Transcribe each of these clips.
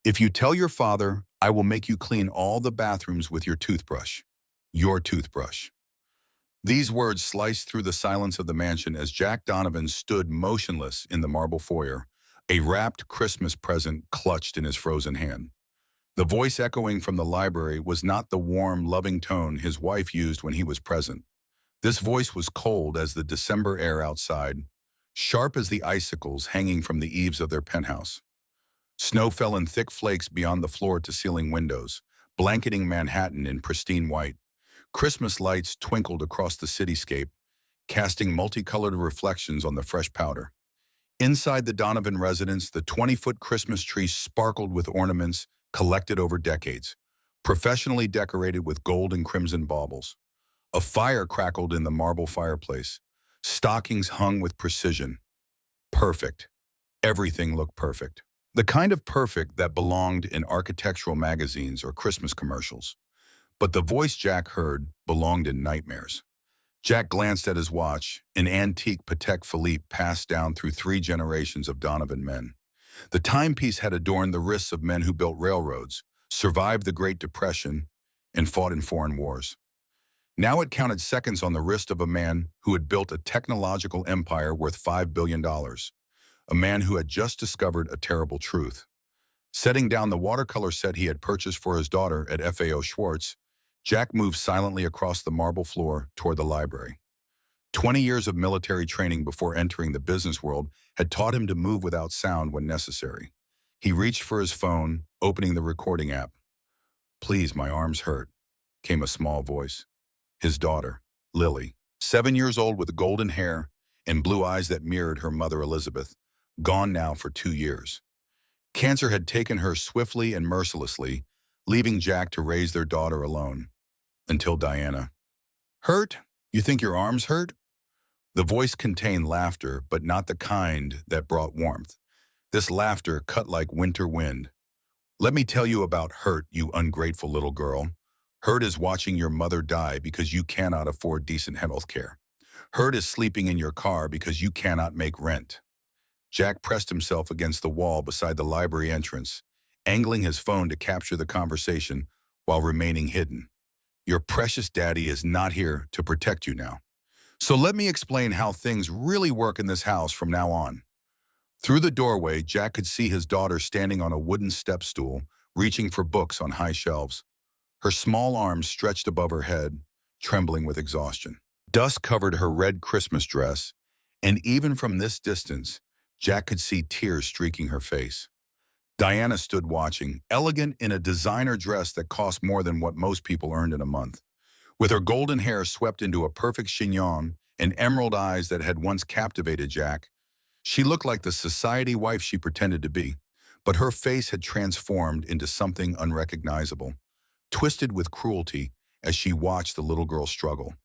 If you tell your father, I will make you clean all the bathrooms with your toothbrush. Your toothbrush. These words sliced through the silence of the mansion as Jack Donovan stood motionless in the marble foyer, a wrapped Christmas present clutched in his frozen hand. The voice echoing from the library was not the warm, loving tone his wife used when he was present. This voice was cold as the December air outside, sharp as the icicles hanging from the eaves of their penthouse. Snow fell in thick flakes beyond the floor-to-ceiling windows, blanketing Manhattan in pristine white. Christmas lights twinkled across the cityscape, casting multicolored reflections on the fresh powder. Inside the Donovan residence, the 20-foot Christmas tree sparkled with ornaments collected over decades, professionally decorated with gold and crimson baubles. A fire crackled in the marble fireplace. Stockings hung with precision. Perfect. Everything looked perfect. The kind of perfect that belonged in architectural magazines or Christmas commercials. But the voice Jack heard belonged in nightmares. Jack glanced at his watch, an antique Patek Philippe passed down through 3 generations of Donovan men. The timepiece had adorned the wrists of men who built railroads, survived the Great Depression, and fought in foreign wars. Now it counted seconds on the wrist of a man who had built a technological empire worth $5 billion, a man who had just discovered a terrible truth. Setting down the watercolor set he had purchased for his daughter at FAO Schwartz, Jack moved silently across the marble floor toward the library. 20 years of military training before entering the business world had taught him to move without sound when necessary. He reached for his phone, opening the recording app. "Please, my arms hurt," came a small voice. His daughter, Lily, 7 years old with golden hair and blue eyes that mirrored her mother Elizabeth, gone now for 2 years. Cancer had taken her swiftly and mercilessly, leaving Jack to raise their daughter alone. Until Diana. "Hurt? You think your arms hurt?" The voice contained laughter, but not the kind that brought warmth. This laughter cut like winter wind. "Let me tell you about hurt, you ungrateful little girl. Hurt is watching your mother die because you cannot afford decent health care. Hurt is sleeping in your car because you cannot make rent." Jack pressed himself against the wall beside the library entrance, angling his phone to capture the conversation while remaining hidden. "Your precious daddy is not here to protect you now. So let me explain how things really work in this house from now on." Through the doorway, Jack could see his daughter standing on a wooden step stool, reaching for books on high shelves. Her small arms stretched above her head, trembling with exhaustion. Dust covered her red Christmas dress, and even from this distance, Jack could see tears streaking her face. Diana stood watching, elegant in a designer dress that cost more than what most people earned in a month. With her golden hair swept into a perfect chignon and emerald eyes that had once captivated Jack, she looked like the society wife she pretended to be, but her face had transformed into something unrecognizable, twisted with cruelty as she watched the little girl struggle.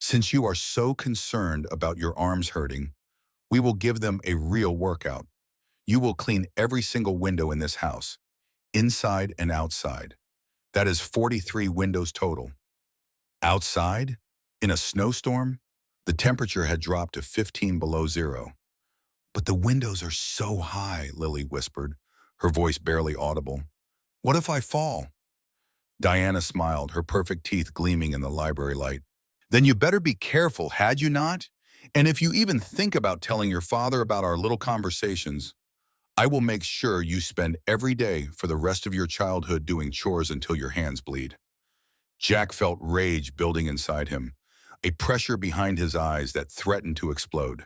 "Since you are so concerned about your arms hurting, we will give them a real workout. You will clean every single window in this house, inside and outside. That is 43 windows total." Outside? In a snowstorm? The temperature had dropped to 15 below zero. "But the windows are so high," Lily whispered, her voice barely audible. "What if I fall?" Diana smiled, her perfect teeth gleaming in the library light. "Then you better be careful, had you not? And if you even think about telling your father about our little conversations, I will make sure you spend every day for the rest of your childhood doing chores until your hands bleed." Jack felt rage building inside him, a pressure behind his eyes that threatened to explode.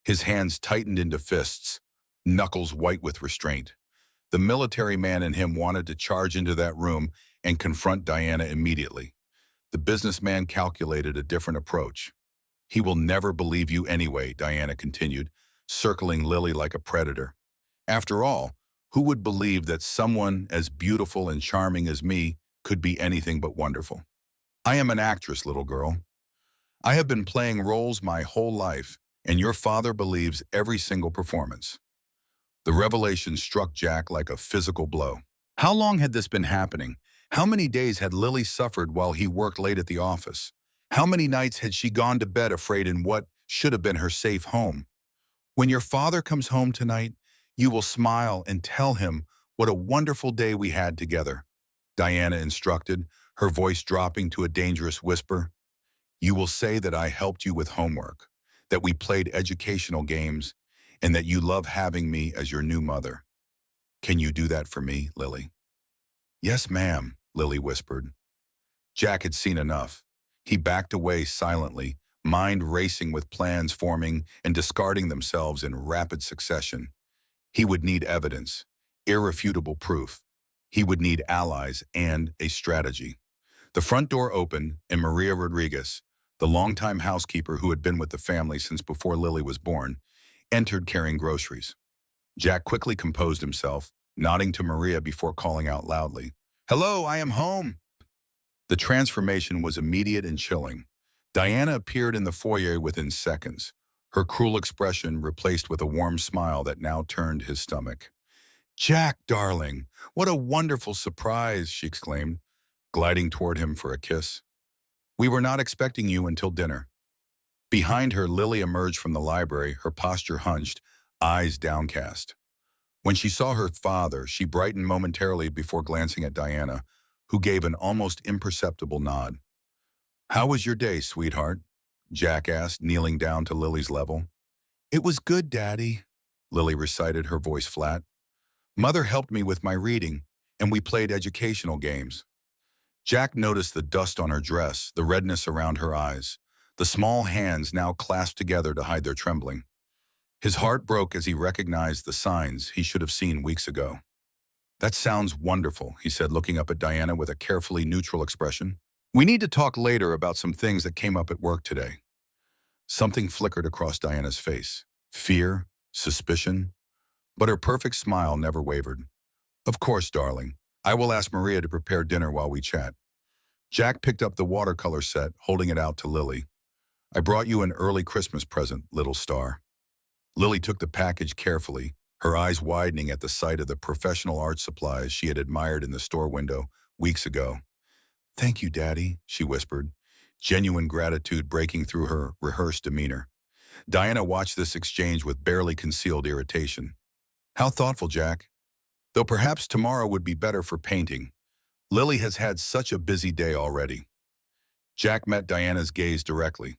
His hands tightened into fists, knuckles white with restraint. The military man in him wanted to charge into that room and confront Diana immediately. The businessman calculated a different approach. "He will never believe you anyway," Diana continued, circling Lily like a predator. "After all, who would believe that someone as beautiful and charming as me could be anything but wonderful? I am an actress, little girl. I have been playing roles my whole life, and your father believes every single performance." The revelation struck Jack like a physical blow. How long had this been happening? How many days had Lily suffered while he worked late at the office? How many nights had she gone to bed afraid in what should have been her safe home? "When your father comes home tonight, you will smile and tell him What a wonderful day we had together, Diana instructed, her voice dropping to a dangerous whisper. You will say that I helped you with homework, that we played educational games, and that you love having me as your new mother. Can you do that for me, Lily? Yes, ma'am, Lily whispered. Jack had seen enough. He backed away silently, mind racing with plans forming and discarding themselves in rapid succession. He would need evidence, irrefutable proof. He would need allies and a strategy. The front door opened, and Maria Rodriguez, the longtime housekeeper who had been with the family since before Lily was born, entered carrying groceries. Jack quickly composed himself, nodding to Maria before calling out loudly, "Hello, I am home." The transformation was immediate and chilling. Diana appeared in the foyer within seconds, her cruel expression replaced with a warm smile that now turned his stomach. "Jack, darling, what a wonderful surprise," she exclaimed, gliding toward him for a kiss. "We were not expecting you until dinner." Behind her, Lily emerged from the library, her posture hunched, eyes downcast. When she saw her father, she brightened momentarily before glancing at Diana, who gave an almost imperceptible nod. "How was your day, sweetheart?" Jack asked, kneeling down to Lily's level. "It was good, Daddy," Lily recited, her voice flat. "Mother helped me with my reading, and we played educational games." Jack noticed the dust on her dress, the redness around her eyes, the small hands now clasped together to hide their trembling. His heart broke as he recognized the signs he should have seen weeks ago. "That sounds wonderful," he said, looking up at Diana with a carefully neutral expression. "We need to talk later about some things that came up at work today." Something flickered across Diana's face. Fear, suspicion, but her perfect smile never wavered. "Of course, darling. I will ask Maria to prepare dinner while we chat." Jack picked up the watercolor set, holding it out to Lily. "I brought you an early Christmas present, little star." Lily took the package carefully, her eyes widening at the sight of the professional art supplies she had admired in the store window weeks ago. "Thank you, Daddy," she whispered, genuine gratitude breaking through her rehearsed demeanor. Diana watched this exchange with barely concealed irritation. "How thoughtful, Jack. Though perhaps tomorrow would be better for painting. Lily has had such a busy day already." Jack met Diana's gaze directly.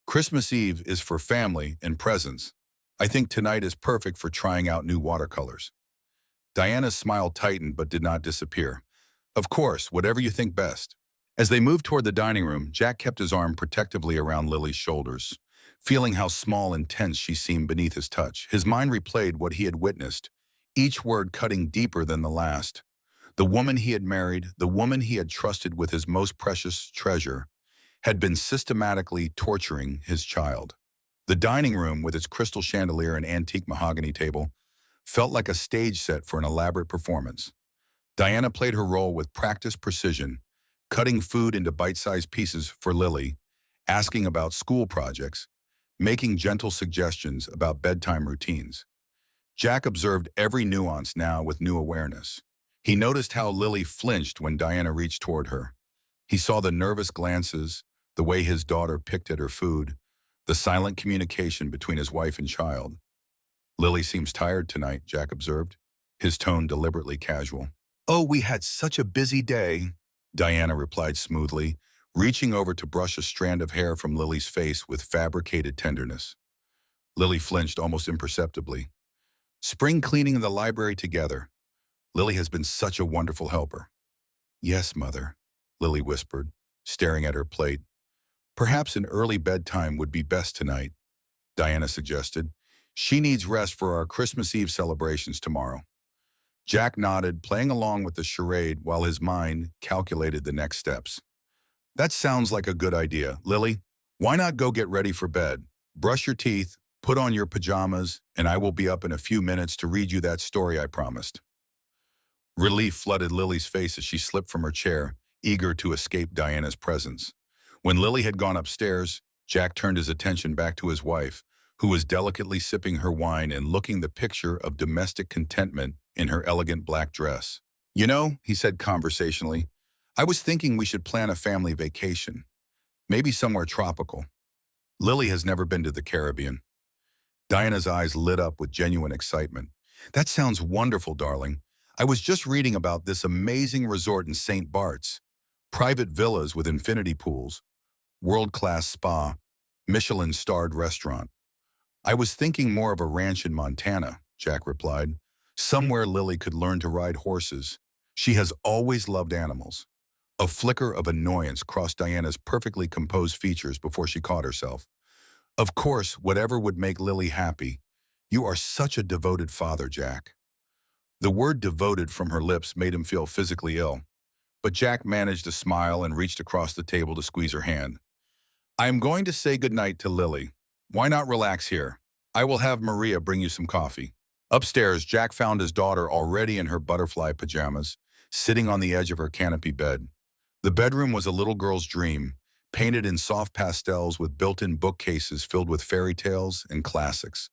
"Christmas Eve is for family and presents. I think tonight is perfect for trying out new watercolors." Diana's smile tightened but did not disappear. "Of course, whatever you think best." As they moved toward the dining room, Jack kept his arm protectively around Lily's shoulders. Feeling how small and tense she seemed beneath his touch, his mind replayed what he had witnessed, each word cutting deeper than the last. The woman he had married, the woman he had trusted with his most precious treasure, had been systematically torturing his child. The dining room, with its crystal chandelier and antique mahogany table, felt like a stage set for an elaborate performance. Diana played her role with practiced precision, cutting food into bite-sized pieces for Lily, asking about school projects, making gentle suggestions about bedtime routines. Jack observed every nuance now with new awareness. He noticed how Lily flinched when Diana reached toward her. He saw the nervous glances, the way his daughter picked at her food, the silent communication between his wife and child. "Lily seems tired tonight," Jack observed, his tone deliberately casual. "Oh, we had such a busy day," Diana replied smoothly, reaching over to brush a strand of hair from Lily's face with fabricated tenderness. Lily flinched almost imperceptibly. "Spring cleaning in the library together. Lily has been such a wonderful helper." "Yes, Mother," Lily whispered, staring at her plate. "Perhaps an early bedtime would be best tonight," Diana suggested. "She needs rest for our Christmas Eve celebrations tomorrow." Jack nodded, playing along with the charade while his mind calculated the next steps. "That sounds like a good idea. Lily, why not go get ready for bed? Brush your teeth, put on your pajamas, and I will be up in a few minutes to read you that story I promised." Relief flooded Lily's face as she slipped from her chair, eager to escape Diana's presence. When Lily had gone upstairs, Jack turned his attention back to his wife, who was delicately sipping her wine and looking the picture of domestic contentment in her elegant black dress. "You know," he said conversationally, "I was thinking we should plan a family vacation. Maybe somewhere tropical. Lily has never been to the Caribbean." Diana's eyes lit up with genuine excitement. "That sounds wonderful, darling. I was just reading about this amazing resort in St. Bart's. Private villas with infinity pools, world-class spa, Michelin-starred restaurant. I was thinking more of a ranch in Montana, Jack replied. Somewhere Lily could learn to ride horses. She has always loved animals. A flicker of annoyance crossed Diana's perfectly composed features before she caught herself. Of course, whatever would make Lily happy. You are such a devoted father, Jack. The word devoted from her lips made him feel physically ill, but Jack managed to smile and reached across the table to squeeze her hand. I am going to say goodnight to Lily. Why not relax here? I will have Maria bring you some coffee. Upstairs, Jack found his daughter already in her butterfly pajamas, sitting on the edge of her canopy bed. The bedroom was a little girl's dream, painted in soft pastels with built-in bookcases filled with fairy tales and classics.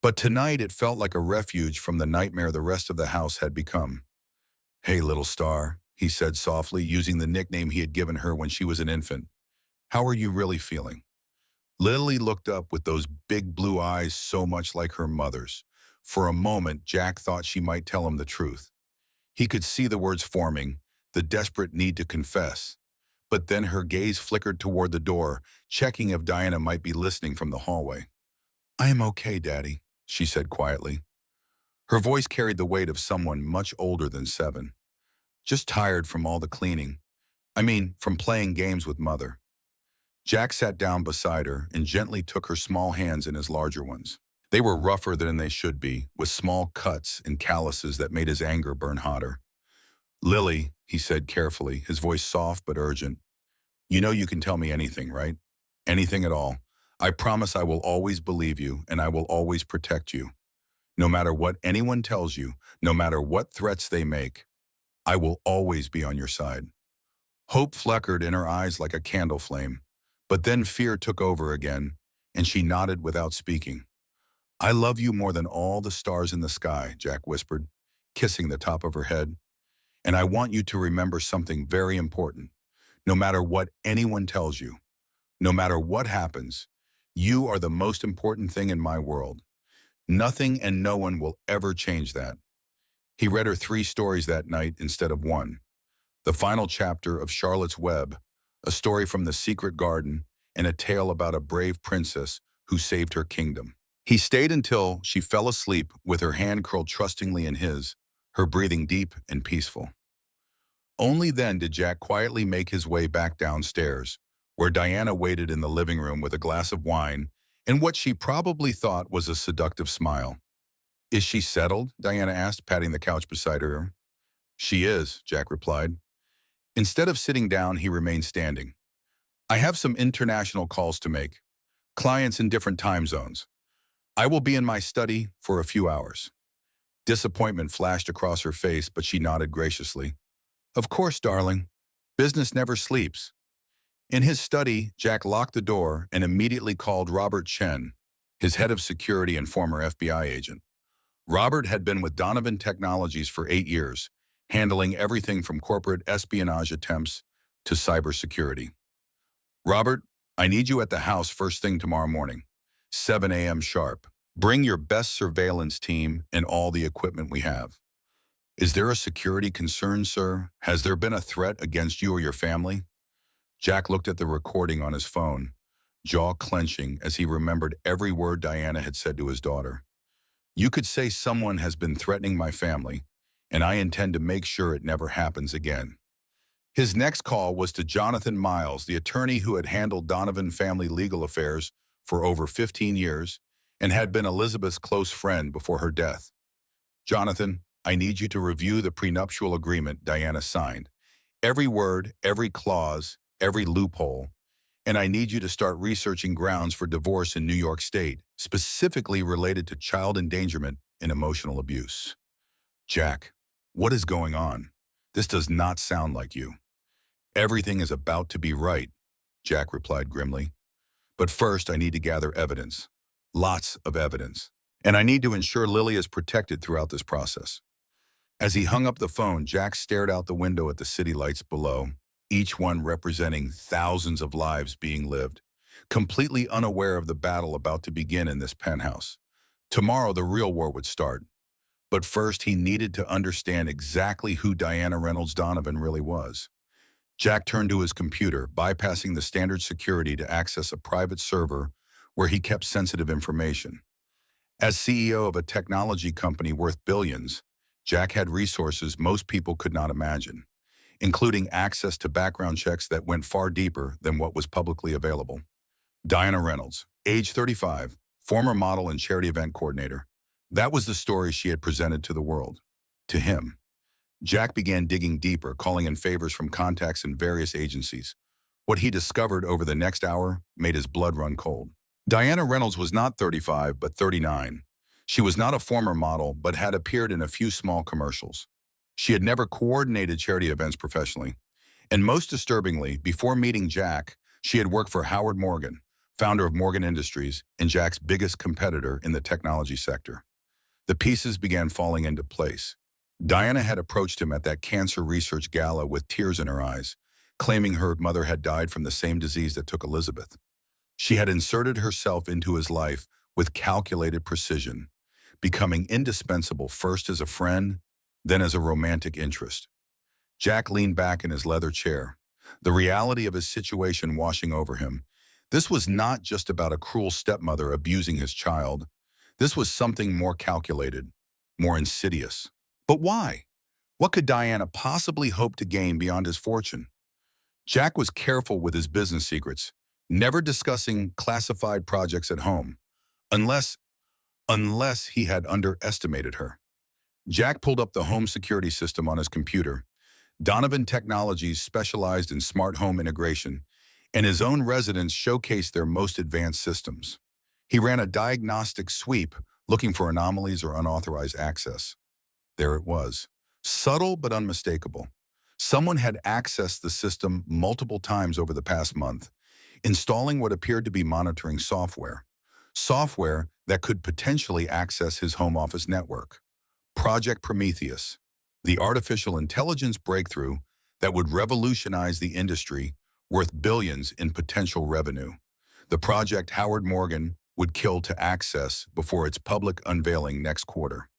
But tonight it felt like a refuge from the nightmare the rest of the house had become. Hey, little star, he said softly, using the nickname he had given her when she was an infant. How are you really feeling? Lily looked up with those big blue eyes so much like her mother's. For a moment, Jack thought she might tell him the truth. He could see the words forming, the desperate need to confess. But then her gaze flickered toward the door, checking if Diana might be listening from the hallway. I am okay, Daddy, she said quietly. Her voice carried the weight of someone much older than 7. Just tired from all the cleaning. From playing games with Mother. Jack sat down beside her and gently took her small hands in his larger ones. They were rougher than they should be, with small cuts and calluses that made his anger burn hotter. Lily, he said carefully, his voice soft but urgent. You know you can tell me anything, right? Anything at all. I promise I will always believe you and I will always protect you. No matter what anyone tells you, no matter what threats they make, I will always be on your side. Hope flickered in her eyes like a candle flame, but then fear took over again, and she nodded without speaking. I love you more than all the stars in the sky, Jack whispered, kissing the top of her head. And I want you to remember something very important. No matter what anyone tells you, no matter what happens, you are the most important thing in my world. Nothing and no one will ever change that. He read her 3 stories that night instead of 1. The final chapter of Charlotte's Web, a story from the secret garden, and a tale about a brave princess who saved her kingdom. He stayed until she fell asleep with her hand curled trustingly in his, her breathing deep and peaceful. Only then did Jack quietly make his way back downstairs, where Diana waited in the living room with a glass of wine and what she probably thought was a seductive smile. Is she settled? Diana asked, patting the couch beside her. She is, Jack replied. Instead of sitting down, he remained standing. I have some international calls to make, clients in different time zones. I will be in my study for a few hours. Disappointment flashed across her face, but she nodded graciously. Of course, darling. Business never sleeps. In his study, Jack locked the door and immediately called Robert Chen, his head of security and former FBI agent. Robert had been with Donovan Technologies for 8 years, handling everything from corporate espionage attempts to cybersecurity. Robert, I need you at the house first thing tomorrow morning, 7 a.m. sharp. Bring your best surveillance team and all the equipment we have. Is there a security concern, sir? Has there been a threat against you or your family? Jack looked at the recording on his phone, jaw clenching as he remembered every word Diana had said to his daughter. You could say someone has been threatening my family, and I intend to make sure it never happens again. His next call was to Jonathan Miles, the attorney who had handled Donovan family legal affairs for over 15 years and had been Elizabeth's close friend before her death. Jonathan, I need you to review the prenuptial agreement Diana signed. Every word, every clause, every loophole, and I need you to start researching grounds for divorce in New York State, specifically related to child endangerment and emotional abuse. Jack, what is going on? This does not sound like you. Everything is about to be right, Jack replied grimly. But first I need to gather evidence. Lots of evidence. And I need to ensure Lily is protected throughout this process. As he hung up the phone, Jack stared out the window at the city lights below, each one representing thousands of lives being lived, completely unaware of the battle about to begin in this penthouse. Tomorrow the real war would start. But first, he needed to understand exactly who Diana Reynolds Donovan really was. Jack turned to his computer, bypassing the standard security to access a private server where he kept sensitive information. As CEO of a technology company worth billions, Jack had resources most people could not imagine, including access to background checks that went far deeper than what was publicly available. Diana Reynolds, age 35, former model and charity event coordinator. That was the story she had presented to the world. To him, Jack began digging deeper, calling in favors from contacts in various agencies. What he discovered over the next hour made his blood run cold. Diana Reynolds was not 35, but 39. She was not a former model, but had appeared in a few small commercials. She had never coordinated charity events professionally. And most disturbingly, before meeting Jack, she had worked for Howard Morgan, founder of Morgan Industries and Jack's biggest competitor in the technology sector. The pieces began falling into place. Diana had approached him at that cancer research gala with tears in her eyes, claiming her mother had died from the same disease that took Elizabeth. She had inserted herself into his life with calculated precision, becoming indispensable first as a friend, then as a romantic interest. Jack leaned back in his leather chair, the reality of his situation washing over him. This was not just about a cruel stepmother abusing his child. This was something more calculated, more insidious. But why? What could Diana possibly hope to gain beyond his fortune? Jack was careful with his business secrets, never discussing classified projects at home, unless he had underestimated her. Jack pulled up the home security system on his computer. Donovan Technologies specialized in smart home integration, and his own residents showcased their most advanced systems. He ran a diagnostic sweep looking for anomalies or unauthorized access. There it was, subtle but unmistakable. Someone had accessed the system multiple times over the past month, installing what appeared to be monitoring software that could potentially access his home office network. Project Prometheus, the artificial intelligence breakthrough that would revolutionize the industry, worth billions in potential revenue. The project Howard Morgan would kill to access before its public unveiling next quarter.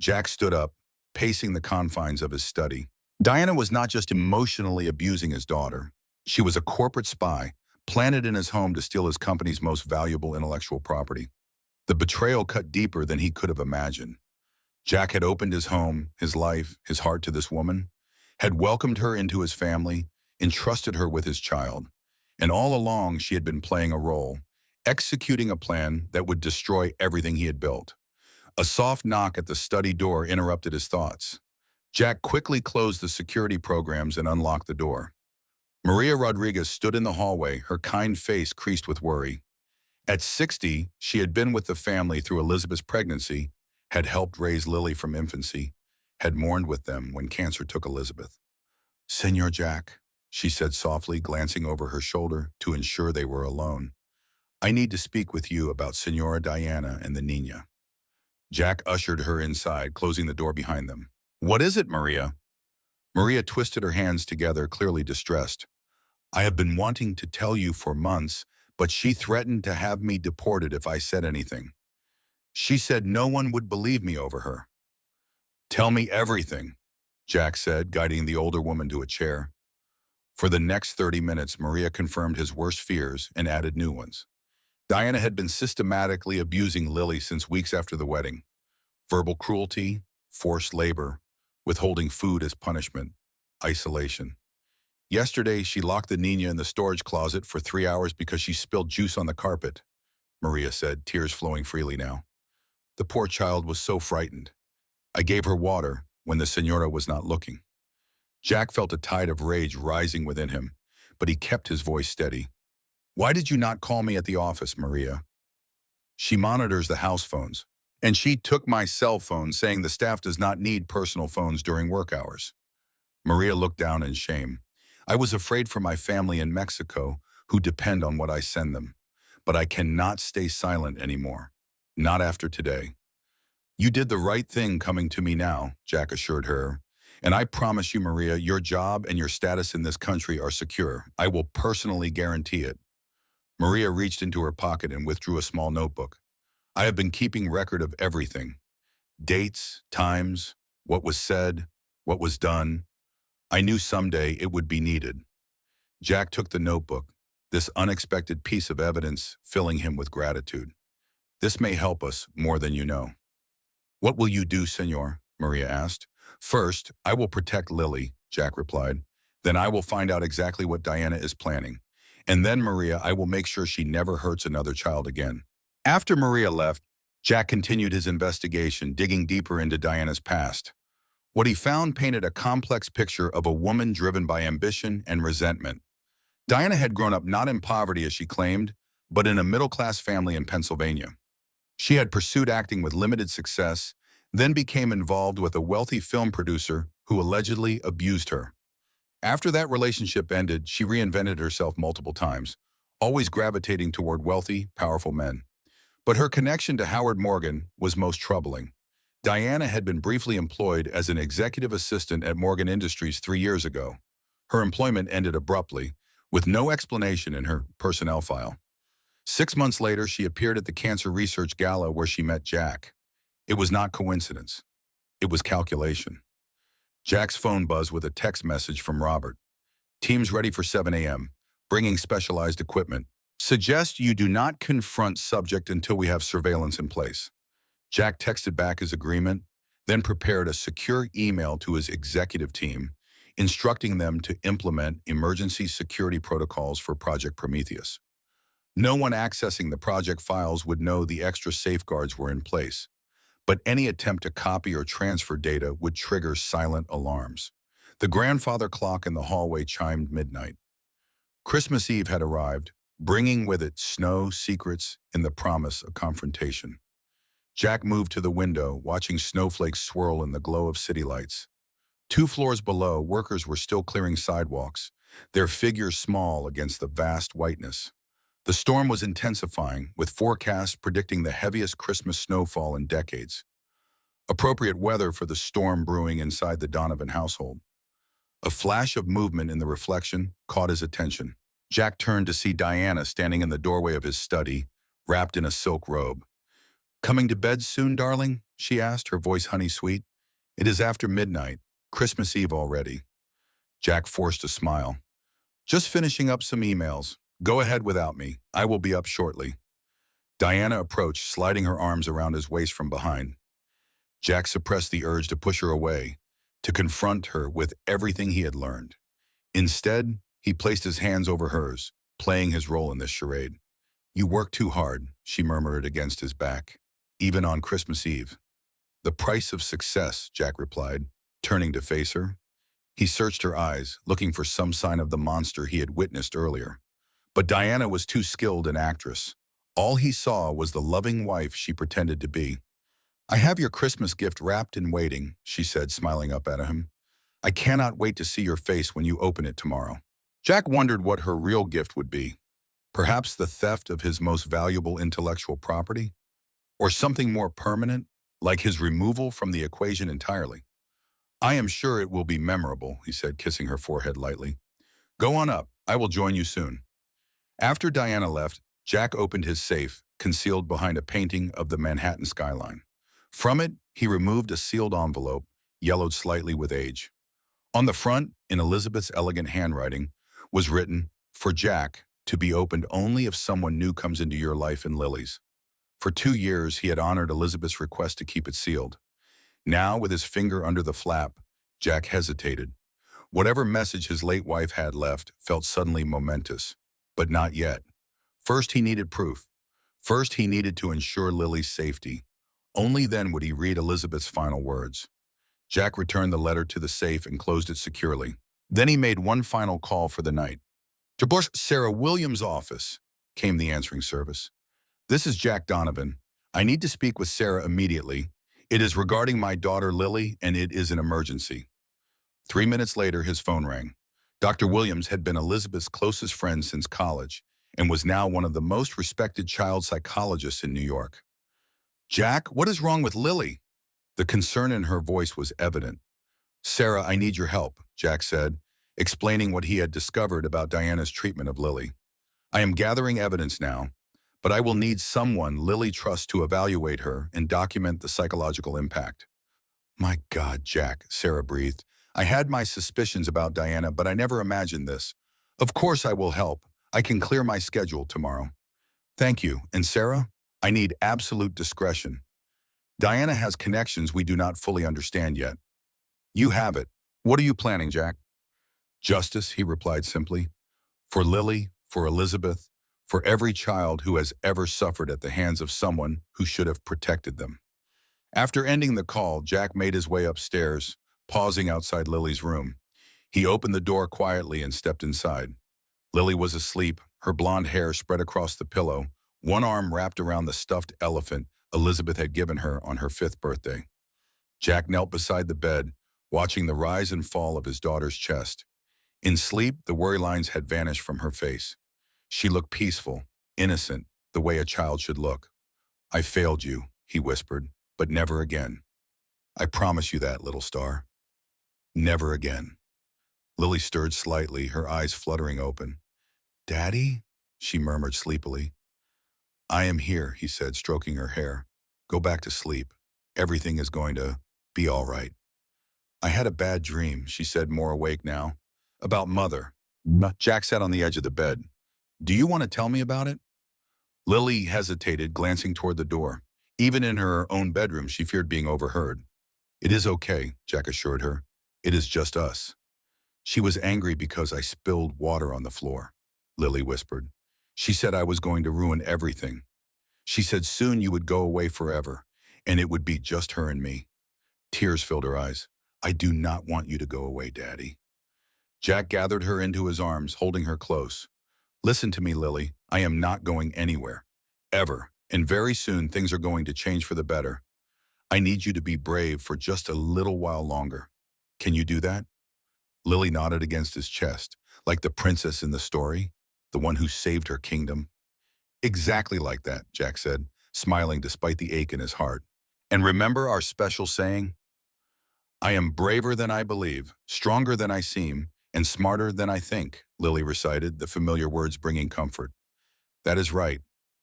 Jack stood up, pacing the confines of his study. Diana was not just emotionally abusing his daughter. She was a corporate spy, planted in his home to steal his company's most valuable intellectual property. The betrayal cut deeper than he could have imagined. Jack had opened his home, his life, his heart to this woman, had welcomed her into his family, entrusted her with his child. And all along, she had been playing a role, executing a plan that would destroy everything he had built. A soft knock at the study door interrupted his thoughts. Jack quickly closed the security programs and unlocked the door. Maria Rodriguez stood in the hallway, her kind face creased with worry. At 60, she had been with the family through Elizabeth's pregnancy, had helped raise Lily from infancy, had mourned with them when cancer took Elizabeth. "Senor Jack," she said softly, glancing over her shoulder to ensure they were alone. "I need to speak with you about Senora Diana and the Niña." Jack ushered her inside, closing the door behind them. "What is it, Maria?" Maria twisted her hands together, clearly distressed. "I have been wanting to tell you for months, but she threatened to have me deported if I said anything. She said no one would believe me over her." "Tell me everything," Jack said, guiding the older woman to a chair. For the next 30 minutes, Maria confirmed his worst fears and added new ones. Diana had been systematically abusing Lily since weeks after the wedding. Verbal cruelty, forced labor, withholding food as punishment, isolation. Yesterday, she locked the Nina in the storage closet for 3 hours because she spilled juice on the carpet, Maria said, tears flowing freely now. "The poor child was so frightened. I gave her water when the senora was not looking." Jack felt a tide of rage rising within him, but he kept his voice steady. "Why did you not call me at the office, Maria?" "She monitors the house phones, and she took my cell phone saying the staff does not need personal phones during work hours." Maria looked down in shame. "I was afraid for my family in Mexico who depend on what I send them, but I cannot stay silent anymore. Not after today." "You did the right thing coming to me now," Jack assured her. "And I promise you, Maria, your job and your status in this country are secure. I will personally guarantee it." Maria reached into her pocket and withdrew a small notebook. "I have been keeping record of everything. Dates, times, what was said, what was done. I knew someday it would be needed. Jack took the notebook, this unexpected piece of evidence filling him with gratitude. This may help us more than you know. What will you do, Senor? Maria asked. First, I will protect Lily, Jack replied. Then I will find out exactly what Diana is planning. And then, Maria, I will make sure she never hurts another child again. After Maria left, Jack continued his investigation, digging deeper into Diana's past. What he found painted a complex picture of a woman driven by ambition and resentment. Diana had grown up not in poverty, as she claimed, but in a middle-class family in Pennsylvania. She had pursued acting with limited success, then became involved with a wealthy film producer who allegedly abused her. After that relationship ended, she reinvented herself multiple times, always gravitating toward wealthy, powerful men. But her connection to Howard Morgan was most troubling. Diana had been briefly employed as an executive assistant at Morgan Industries 3 years ago. Her employment ended abruptly, with no explanation in her personnel file. 6 months later, she appeared at the Cancer Research Gala where she met Jack. It was not coincidence. It was calculation. Jack's phone buzzed with a text message from Robert. Teams ready for 7 a.m., bringing specialized equipment. Suggest you do not confront subject until we have surveillance in place. Jack texted back his agreement, then prepared a secure email to his executive team, instructing them to implement emergency security protocols for Project Prometheus. No one accessing the project files would know the extra safeguards were in place, but any attempt to copy or transfer data would trigger silent alarms. The grandfather clock in the hallway chimed midnight. Christmas Eve had arrived, bringing with it snow, secrets, and the promise of confrontation. Jack moved to the window, watching snowflakes swirl in the glow of city lights. 2 floors below, workers were still clearing sidewalks, their figures small against the vast whiteness. The storm was intensifying, with forecasts predicting the heaviest Christmas snowfall in decades. Appropriate weather for the storm brewing inside the Donovan household. A flash of movement in the reflection caught his attention. Jack turned to see Diana standing in the doorway of his study, wrapped in a silk robe. "Coming to bed soon, darling?" she asked, her voice honey-sweet. "It is after midnight, Christmas Eve already." Jack forced a smile. "Just finishing up some emails. Go ahead without me. I will be up shortly." Diana approached, sliding her arms around his waist from behind. Jack suppressed the urge to push her away, to confront her with everything he had learned. Instead, he placed his hands over hers, playing his role in this charade. "You work too hard," she murmured against his back, "even on Christmas Eve." "The price of success," Jack replied, turning to face her. He searched her eyes, looking for some sign of the monster he had witnessed earlier. But Diana was too skilled an actress. All he saw was the loving wife she pretended to be. "I have your Christmas gift wrapped and waiting," she said, smiling up at him. "I cannot wait to see your face when you open it tomorrow." Jack wondered what her real gift would be. Perhaps the theft of his most valuable intellectual property? Or something more permanent, like his removal from the equation entirely? "I am sure it will be memorable," he said, kissing her forehead lightly. "Go on up. I will join you soon." After Diana left, Jack opened his safe, concealed behind a painting of the Manhattan skyline. From it, he removed a sealed envelope, yellowed slightly with age. On the front, in Elizabeth's elegant handwriting, was written, "For Jack, to be opened only if someone new comes into your life in Lily's." For 2 years, he had honored Elizabeth's request to keep it sealed. Now, with his finger under the flap, Jack hesitated. Whatever message his late wife had left felt suddenly momentous. But not yet. First, he needed proof. First, he needed to ensure Lily's safety. Only then would he read Elizabeth's final words. Jack returned the letter to the safe and closed it securely. Then he made one final call for the night. "To Bush Sarah Williams' office," came the answering service. "This is Jack Donovan. I need to speak with Sarah immediately. It is regarding my daughter Lily, and it is an emergency." 3 minutes later, his phone rang. Dr. Williams had been Elizabeth's closest friend since college and was now one of the most respected child psychologists in New York. "Jack, what is wrong with Lily?" The concern in her voice was evident. "Sarah, I need your help," Jack said, explaining what he had discovered about Diana's treatment of Lily. "I am gathering evidence now, but I will need someone Lily trusts to evaluate her and document the psychological impact. My God, Jack, Sarah breathed. I had my suspicions about Diana, but I never imagined this. Of course I will help. I can clear my schedule tomorrow. Thank you. And Sarah, I need absolute discretion. Diana has connections we do not fully understand yet. You have it. What are you planning, Jack? Justice, he replied simply. For Lily, for Elizabeth, for every child who has ever suffered at the hands of someone who should have protected them. After ending the call, Jack made his way upstairs, pausing outside Lily's room. He opened the door quietly and stepped inside. Lily was asleep, her blonde hair spread across the pillow, one arm wrapped around the stuffed elephant Elizabeth had given her on her 5th birthday. Jack knelt beside the bed, watching the rise and fall of his daughter's chest. In sleep, the worry lines had vanished from her face. She looked peaceful, innocent, the way a child should look. I failed you, he whispered, but never again. I promise you that, little star. Never again. Lily stirred slightly, her eyes fluttering open. Daddy? She murmured sleepily. I am here, he said, stroking her hair. Go back to sleep. Everything is going to be all right. I had a bad dream, she said, more awake now. About Mother. Jack sat on the edge of the bed. Do you want to tell me about it? Lily hesitated, glancing toward the door. Even in her own bedroom, she feared being overheard. It is okay, Jack assured her. It is just us. She was angry because I spilled water on the floor, Lily whispered. She said I was going to ruin everything. She said soon you would go away forever, and it would be just her and me. Tears filled her eyes. I do not want you to go away, Daddy. Jack gathered her into his arms, holding her close. Listen to me, Lily. I am not going anywhere. Ever. And very soon things are going to change for the better. I need you to be brave for just a little while longer. Can you do that? Lily nodded against his chest, like the princess in the story, the one who saved her kingdom. Exactly like that, Jack said, smiling despite the ache in his heart. And remember our special saying? I am braver than I believe, stronger than I seem, and smarter than I think, Lily recited, the familiar words bringing comfort. That is right.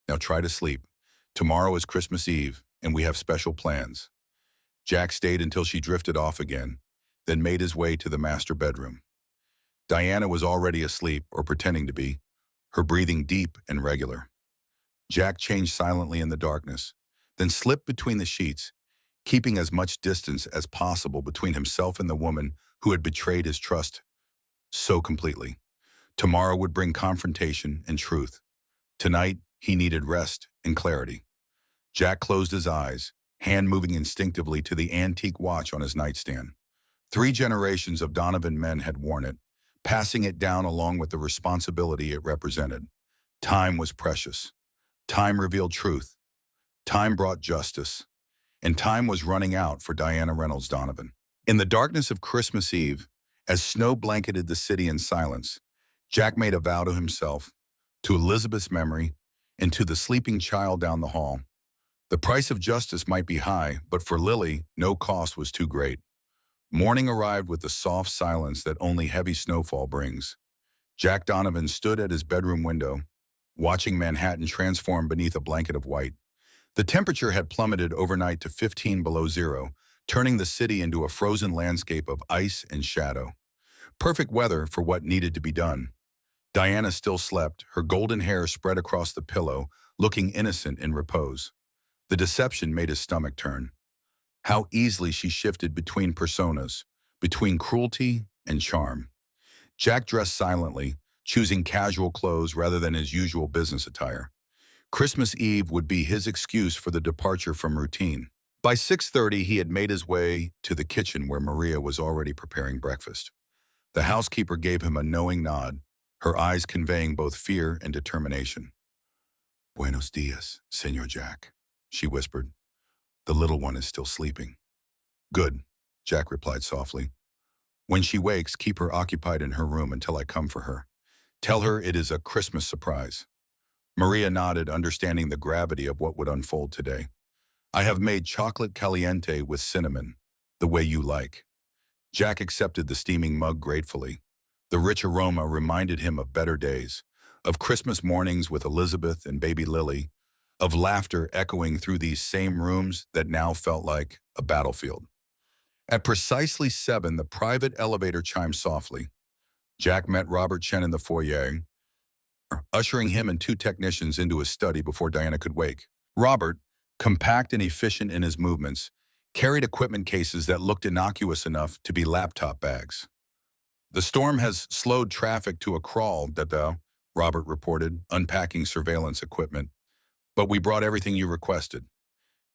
Now try to sleep. Tomorrow is Christmas Eve, and we have special plans. Jack stayed until she drifted off again, then made his way to the master bedroom. Diana was already asleep, or pretending to be, her breathing deep and regular. Jack changed silently in the darkness, then slipped between the sheets, keeping as much distance as possible between himself and the woman who had betrayed his trust so completely. Tomorrow would bring confrontation and truth. Tonight, he needed rest and clarity. Jack closed his eyes, hand moving instinctively to the antique watch on his nightstand. 3 generations of Donovan men had worn it, passing it down along with the responsibility it represented. Time was precious. Time revealed truth. Time brought justice. And time was running out for Diana Reynolds Donovan. In the darkness of Christmas Eve, as snow blanketed the city in silence, Jack made a vow to himself, to Elizabeth's memory, and to the sleeping child down the hall. The price of justice might be high, but for Lily, no cost was too great. Morning arrived with the soft silence that only heavy snowfall brings. Jack Donovan stood at his bedroom window, watching Manhattan transform beneath a blanket of white. The temperature had plummeted overnight to 15 below zero, turning the city into a frozen landscape of ice and shadow. Perfect weather for what needed to be done. Diana still slept, her golden hair spread across the pillow, looking innocent in repose. The deception made his stomach turn. How easily she shifted between personas, between cruelty and charm. Jack dressed silently, choosing casual clothes rather than his usual business attire. Christmas Eve would be his excuse for the departure from routine. By 6:30, he had made his way to the kitchen where Maria was already preparing breakfast. The housekeeper gave him a knowing nod, her eyes conveying both fear and determination. Buenos dias, Senor Jack, she whispered. The little one is still sleeping. Good, Jack replied softly. When she wakes, keep her occupied in her room until I come for her. Tell her it is a Christmas surprise. Maria nodded, understanding the gravity of what would unfold today. I have made chocolate caliente with cinnamon, the way you like. Jack accepted the steaming mug gratefully. The rich aroma reminded him of better days, of Christmas mornings with Elizabeth and baby Lily, of laughter echoing through these same rooms that now felt like a battlefield. At precisely 7, the private elevator chimed softly. Jack met Robert Chen in the foyer, ushering him and 2 technicians into his study before Diana could wake. Robert, compact and efficient in his movements, carried equipment cases that looked innocuous enough to be laptop bags. "The storm has slowed traffic to a crawl, Dada," Robert reported, unpacking surveillance equipment. "But we brought everything you requested."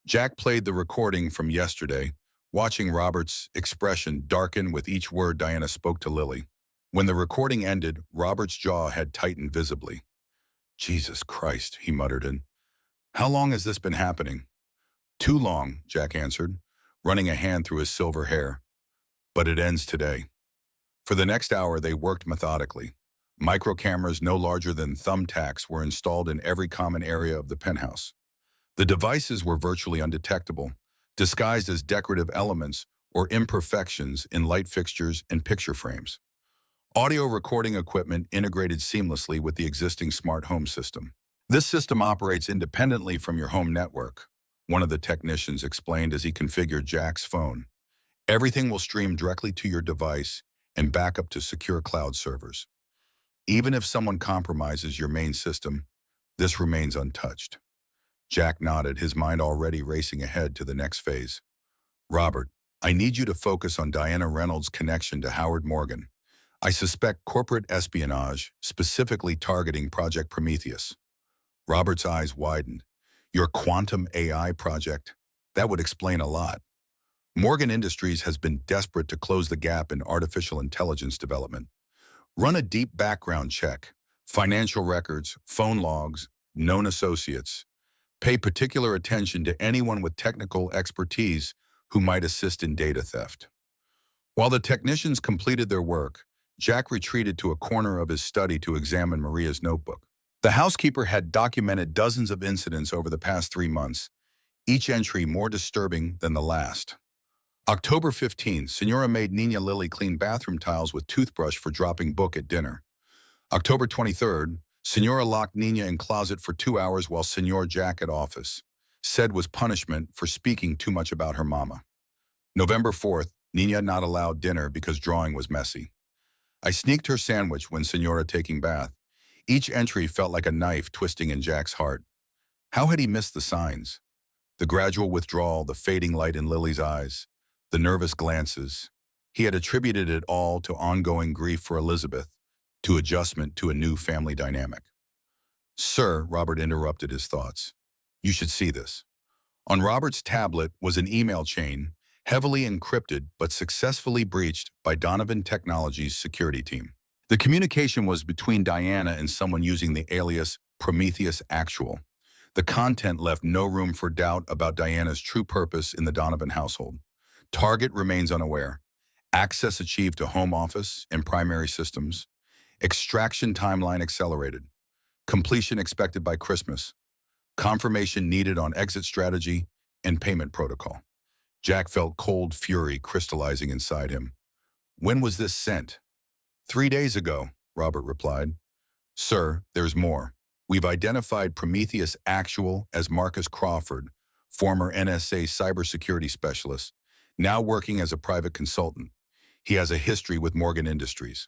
Jack played the recording from yesterday, watching Robert's expression darken with each word Diana spoke to Lily. When the recording ended, Robert's jaw had tightened visibly. "Jesus Christ," he muttered in. "How long has this been happening?" "Too long," Jack answered, running a hand through his silver hair. "But it ends today." For the next hour, they worked methodically. Micro cameras no larger than thumbtacks were installed in every common area of the penthouse. The devices were virtually undetectable, disguised as decorative elements or imperfections in light fixtures and picture frames. Audio recording equipment integrated seamlessly with the existing smart home system. "This system operates independently from your home network," one of the technicians explained as he configured Jack's phone. "Everything will stream directly to your device and back up to secure cloud servers. Even if someone compromises your main system, this remains untouched." Jack nodded, his mind already racing ahead to the next phase. "Robert, I need you to focus on Diana Reynolds' connection to Howard Morgan. I suspect corporate espionage, specifically targeting Project Prometheus." Robert's eyes widened. "Your quantum AI project? That would explain a lot." Morgan Industries has been desperate to close the gap in artificial intelligence development. "Run a deep background check, financial records, phone logs, known associates. Pay particular attention to anyone with technical expertise who might assist in data theft." While the technicians completed their work, Jack retreated to a corner of his study to examine Maria's notebook. The housekeeper had documented dozens of incidents over the past 3 months, each entry more disturbing than the last. October 15th, Senora made Nina Lily clean bathroom tiles with toothbrush for dropping book at dinner. October 23rd, Senora locked Nina in closet for 2 hours while Senor Jack at office. Said was punishment for speaking too much about her mama. November 4th, Nina not allowed dinner because drawing was messy. I sneaked her sandwich when Senora taking bath. Each entry felt like a knife twisting in Jack's heart. How had he missed the signs? The gradual withdrawal, the fading light in Lily's eyes, the nervous glances. He had attributed it all to ongoing grief for Elizabeth, to adjustment to a new family dynamic. "Sir," Robert interrupted his thoughts. "You should see this." On Robert's tablet was an email chain, heavily encrypted but successfully breached by Donovan Technologies' security team. The communication was between Diana and someone using the alias Prometheus Actual. The content left no room for doubt about Diana's true purpose in the Donovan household. Target remains unaware. Access achieved to home office and primary systems. Extraction timeline accelerated. Completion expected by Christmas. Confirmation needed on exit strategy and payment protocol. Jack felt cold fury crystallizing inside him. "When was this sent?" "3 days ago," Robert replied. "Sir, there's more. We've identified Prometheus Actual as Marcus Crawford, former NSA cybersecurity specialist, now working as a private consultant. He has a history with Morgan Industries."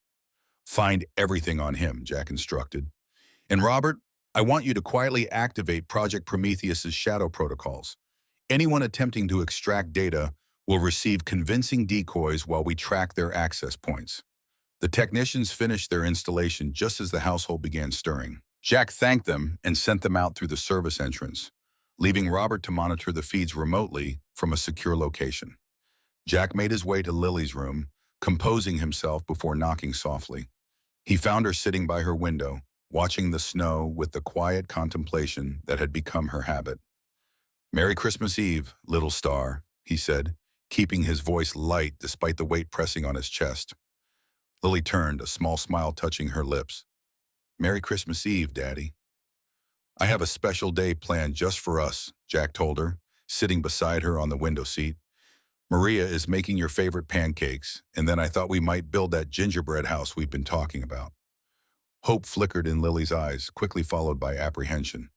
"Find everything on him," Jack instructed. "And Robert, I want you to quietly activate Project Prometheus's shadow protocols. Anyone attempting to extract data will receive convincing decoys while we track their access points." The technicians finished their installation just as the household began stirring. Jack thanked them and sent them out through the service entrance, leaving Robert to monitor the feeds remotely from a secure location. Jack made his way to Lily's room, composing himself before knocking softly. He found her sitting by her window, watching the snow with the quiet contemplation that had become her habit. "Merry Christmas Eve, little star," he said, keeping his voice light despite the weight pressing on his chest. Lily turned, a small smile touching her lips. "Merry Christmas Eve, Daddy." "I have a special day planned just for us," Jack told her, sitting beside her on the window seat. "Maria is making your favorite pancakes, and then I thought we might build that gingerbread house we've been talking about." Hope flickered in Lily's eyes, quickly followed by apprehension.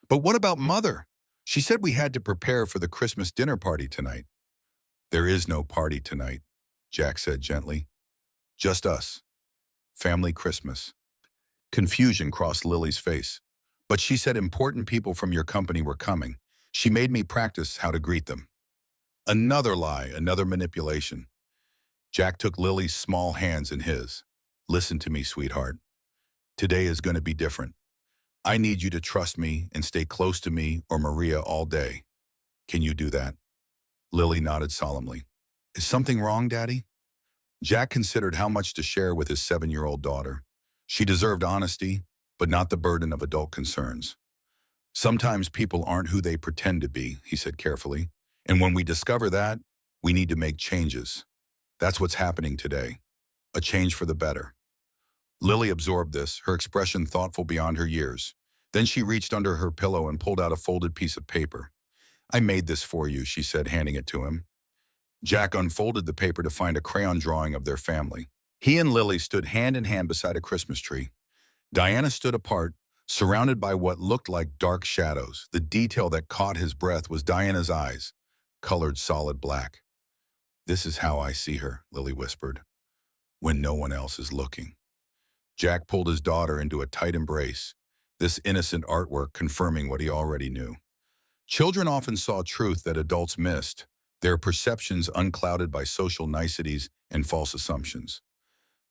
But what about Mother? She said we had to prepare for the Christmas dinner party tonight. There is no party tonight, Jack said gently. Just us. Family Christmas. Confusion crossed Lily's face. But she said important people from your company were coming. She made me practice how to greet them. Another lie, another manipulation. Jack took Lily's small hands in his. Listen to me, sweetheart. Today is going to be different. I need you to trust me and stay close to me or Maria all day. Can you do that? Lily nodded solemnly. Is something wrong, Daddy? Jack considered how much to share with his 7-year-old daughter. She deserved honesty, but not the burden of adult concerns. Sometimes people aren't who they pretend to be, he said carefully. And when we discover that, we need to make changes. That's what's happening today. A change for the better. Lily absorbed this, her expression thoughtful beyond her years. Then she reached under her pillow and pulled out a folded piece of paper. I made this for you, she said, handing it to him. Jack unfolded the paper to find a crayon drawing of their family. He and Lily stood hand in hand beside a Christmas tree. Diana stood apart, surrounded by what looked like dark shadows. The detail that caught his breath was Diana's eyes, colored solid black. This is how I see her, Lily whispered, when no one else is looking. Jack pulled his daughter into a tight embrace, this innocent artwork confirming what he already knew. Children often saw truth that adults missed, their perceptions unclouded by social niceties and false assumptions.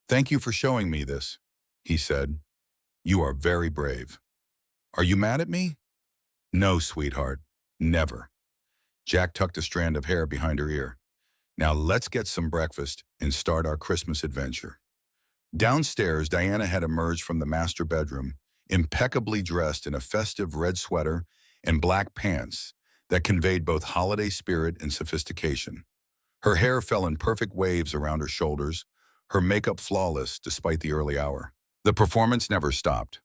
Thank you for showing me this, he said. You are very brave. Are you mad at me? No, sweetheart, never. Jack tucked a strand of hair behind her ear. Now let's get some breakfast and start our Christmas adventure. Downstairs, Diana had emerged from the master bedroom, impeccably dressed in a festive red sweater and black pants that conveyed both holiday spirit and sophistication. Her hair fell in perfect waves around her shoulders, her makeup flawless despite the early hour. The performance never stopped.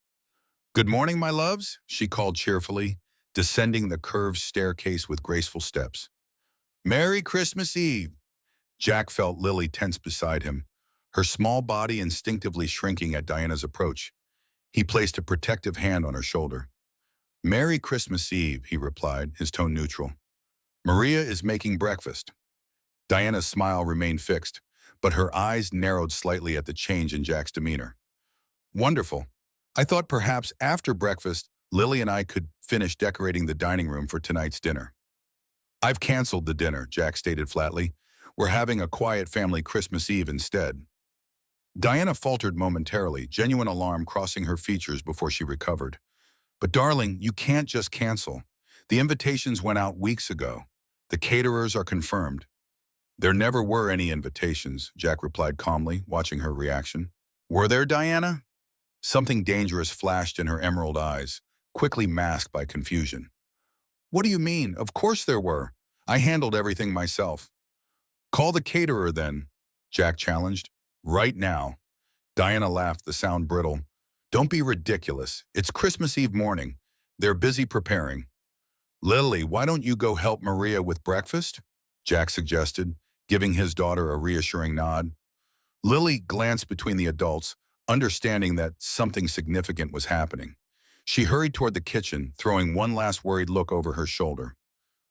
Good morning, my loves, she called cheerfully, descending the curved staircase with graceful steps. Merry Christmas Eve! Jack felt Lily tense beside him, her small body instinctively shrinking at Diana's approach. He placed a protective hand on her shoulder. Merry Christmas Eve, he replied, his tone neutral. Maria is making breakfast. Diana's smile remained fixed, but her eyes narrowed slightly at the change in Jack's demeanor. Wonderful. I thought perhaps after breakfast, Lily and I could finish decorating the dining room for tonight's dinner. I've canceled the dinner, Jack stated flatly. We're having a quiet family Christmas Eve instead. Diana faltered momentarily, genuine alarm crossing her features before she recovered. But darling, you can't just cancel. The invitations went out weeks ago. The caterers are confirmed. There never were any invitations, Jack replied calmly, watching her reaction. Were there, Diana? Something dangerous flashed in her emerald eyes, quickly masked by confusion. What do you mean? Of course there were. I handled everything myself. Call the caterer then, Jack challenged. Right now. Diana laughed, the sound brittle. Don't be ridiculous. It's Christmas Eve morning. They're busy preparing. Lily, why don't you go help Maria with breakfast? Jack suggested, giving his daughter a reassuring nod. Lily glanced between the adults, understanding that something significant was happening. She hurried toward the kitchen, throwing one last worried look over her shoulder.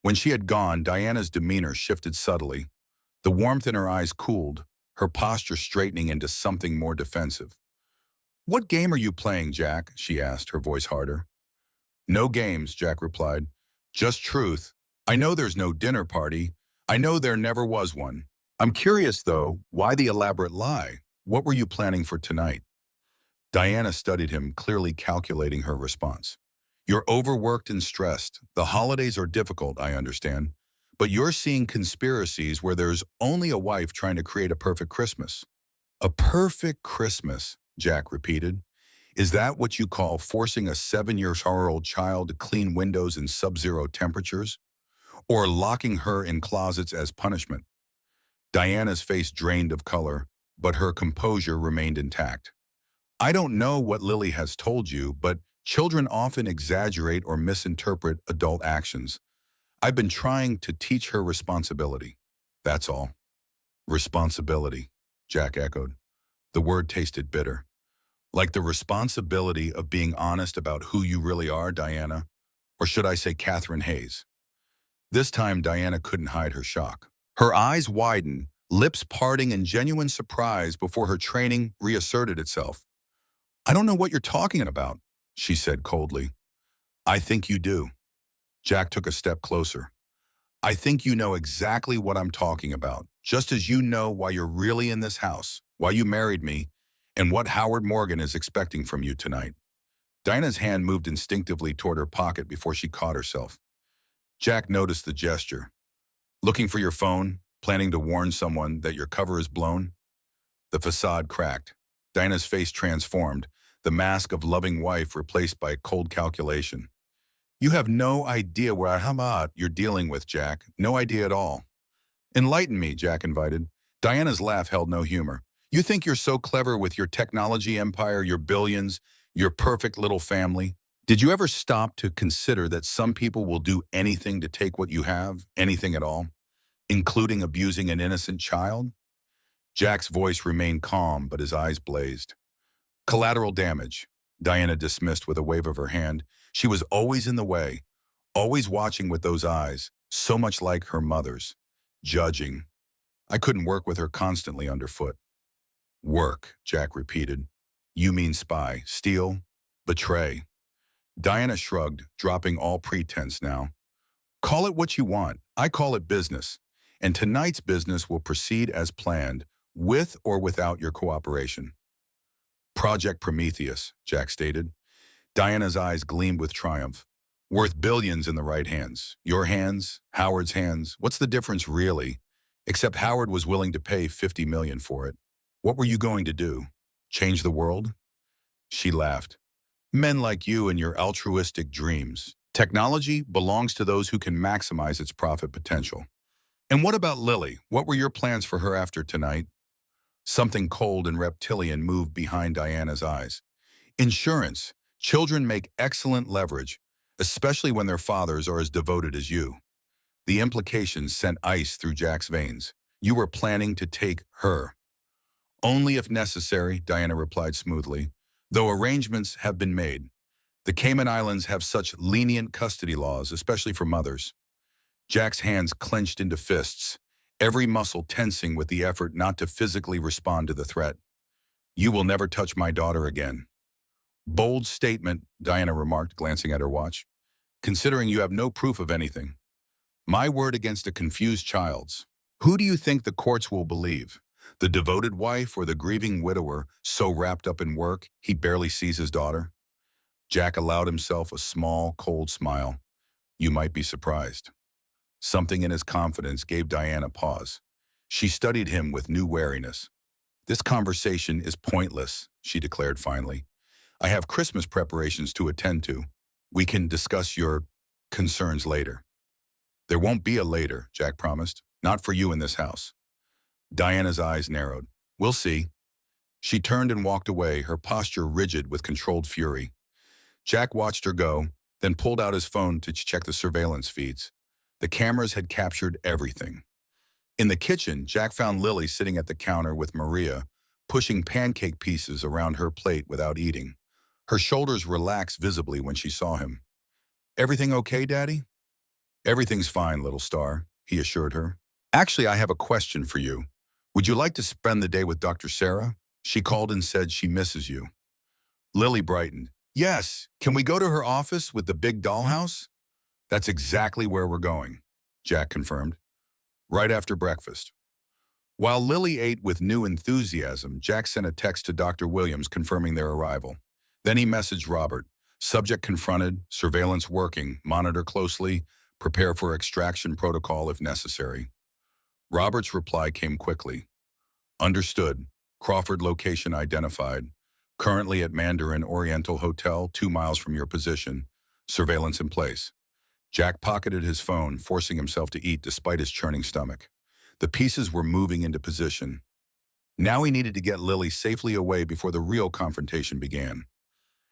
When she had gone, Diana's demeanor shifted subtly. The warmth in her eyes cooled, her posture straightening into something more defensive. What game are you playing, Jack? She asked, her voice harder. No games, Jack replied. Just truth. I know there's no dinner party. I know there never was one. I'm curious, though, why the elaborate lie? What were you planning for tonight? Diana studied him, clearly calculating her response. You're overworked and stressed. The holidays are difficult, I understand. But you're seeing conspiracies where there's only a wife trying to create a perfect Christmas. A perfect Christmas, Jack repeated. Is that what you call forcing a 7-year-old child to clean windows in sub-zero temperatures? Or locking her in closets as punishment? Diana's face drained of color, but her composure remained intact. I don't know what Lily has told you, but children often exaggerate or misinterpret adult actions. I've been trying to teach her responsibility. That's all. Responsibility, Jack echoed. The word tasted bitter. Like the responsibility of being honest about who you really are, Diana? Or should I say Catherine Hayes? This time, Diana couldn't hide her shock. Her eyes widened, lips parting in genuine surprise before her training reasserted itself. I don't know what you're talking about, she said coldly. I think you do. Jack took a step closer. I think you know exactly what I'm talking about, just as you know why you're really in this house, why you married me, and what Howard Morgan is expecting from you tonight. Diana's hand moved instinctively toward her pocket before she caught herself. Jack noticed the gesture. Looking for your phone, planning to warn someone that your cover is blown? The facade cracked. Diana's face transformed, the mask of loving wife replaced by cold calculation. You have no idea what Hamad you're dealing with, Jack. No idea at all. Enlighten me, Jack invited. Diana's laugh held no humor. You think you're so clever with your technology empire, your billions, your perfect little family? Did you ever stop to consider that some people will do anything to take what you have, anything at all, including abusing an innocent child? Jack's voice remained calm, but his eyes blazed. Collateral damage, Diana dismissed with a wave of her hand. She was always in the way, always watching with those eyes, so much like her mother's. Judging. I couldn't work with her constantly underfoot. Work, Jack repeated. You mean spy, steal, betray. Diana shrugged, dropping all pretense now. Call it what you want. I call it business. And tonight's business will proceed as planned, with or without your cooperation. Project Prometheus, Jack stated. Diana's eyes gleamed with triumph. Worth billions in the right hands. Your hands, Howard's hands. What's the difference really? Except Howard was willing to pay $50 million for it. What were you going to do? Change the world? She laughed. Men like you and your altruistic dreams. Technology belongs to those who can maximize its profit potential. And what about Lily? What were your plans for her after tonight? Something cold and reptilian moved behind Diana's eyes. Insurance. Children make excellent leverage, especially when their fathers are as devoted as you. The implications sent ice through Jack's veins. You were planning to take her. Only if necessary, Diana replied smoothly, though arrangements have been made. The Cayman Islands have such lenient custody laws, especially for mothers. Jack's hands clenched into fists, every muscle tensing with the effort not to physically respond to the threat. You will never touch my daughter again. Bold statement, Diana remarked, glancing at her watch. Considering you have no proof of anything. My word against a confused child's. Who do you think the courts will believe? The devoted wife or the grieving widower so wrapped up in work he barely sees his daughter? Jack allowed himself a small, cold smile. You might be surprised. Something in his confidence gave Diana pause. She studied him with new wariness. This conversation is pointless, she declared finally. I have Christmas preparations to attend to. We can discuss your concerns later. There won't be a later, Jack promised. Not for you in this house. Diana's eyes narrowed. We'll see. She turned and walked away, her posture rigid with controlled fury. Jack watched her go, then pulled out his phone to check the surveillance feeds. The cameras had captured everything. In the kitchen, Jack found Lily sitting at the counter with Maria, pushing pancake pieces around her plate without eating. Her shoulders relaxed visibly when she saw him. Everything okay, Daddy? Everything's fine, little star, he assured her. Actually, I have a question for you. Would you like to spend the day with Dr. Sarah? She called and said she misses you. Lily brightened. Yes, can we go to her office with the big dollhouse? That's exactly where we're going, Jack confirmed. Right after breakfast. While Lily ate with new enthusiasm, Jack sent a text to Dr. Williams confirming their arrival. Then he messaged Robert. Subject confronted, surveillance working, monitor closely, prepare for extraction protocol if necessary. Robert's reply came quickly. Understood. Crawford location identified. Currently at Mandarin Oriental Hotel, 2 miles from your position. Surveillance in place. Jack pocketed his phone, forcing himself to eat despite his churning stomach. The pieces were moving into position. Now he needed to get Lily safely away before the real confrontation began.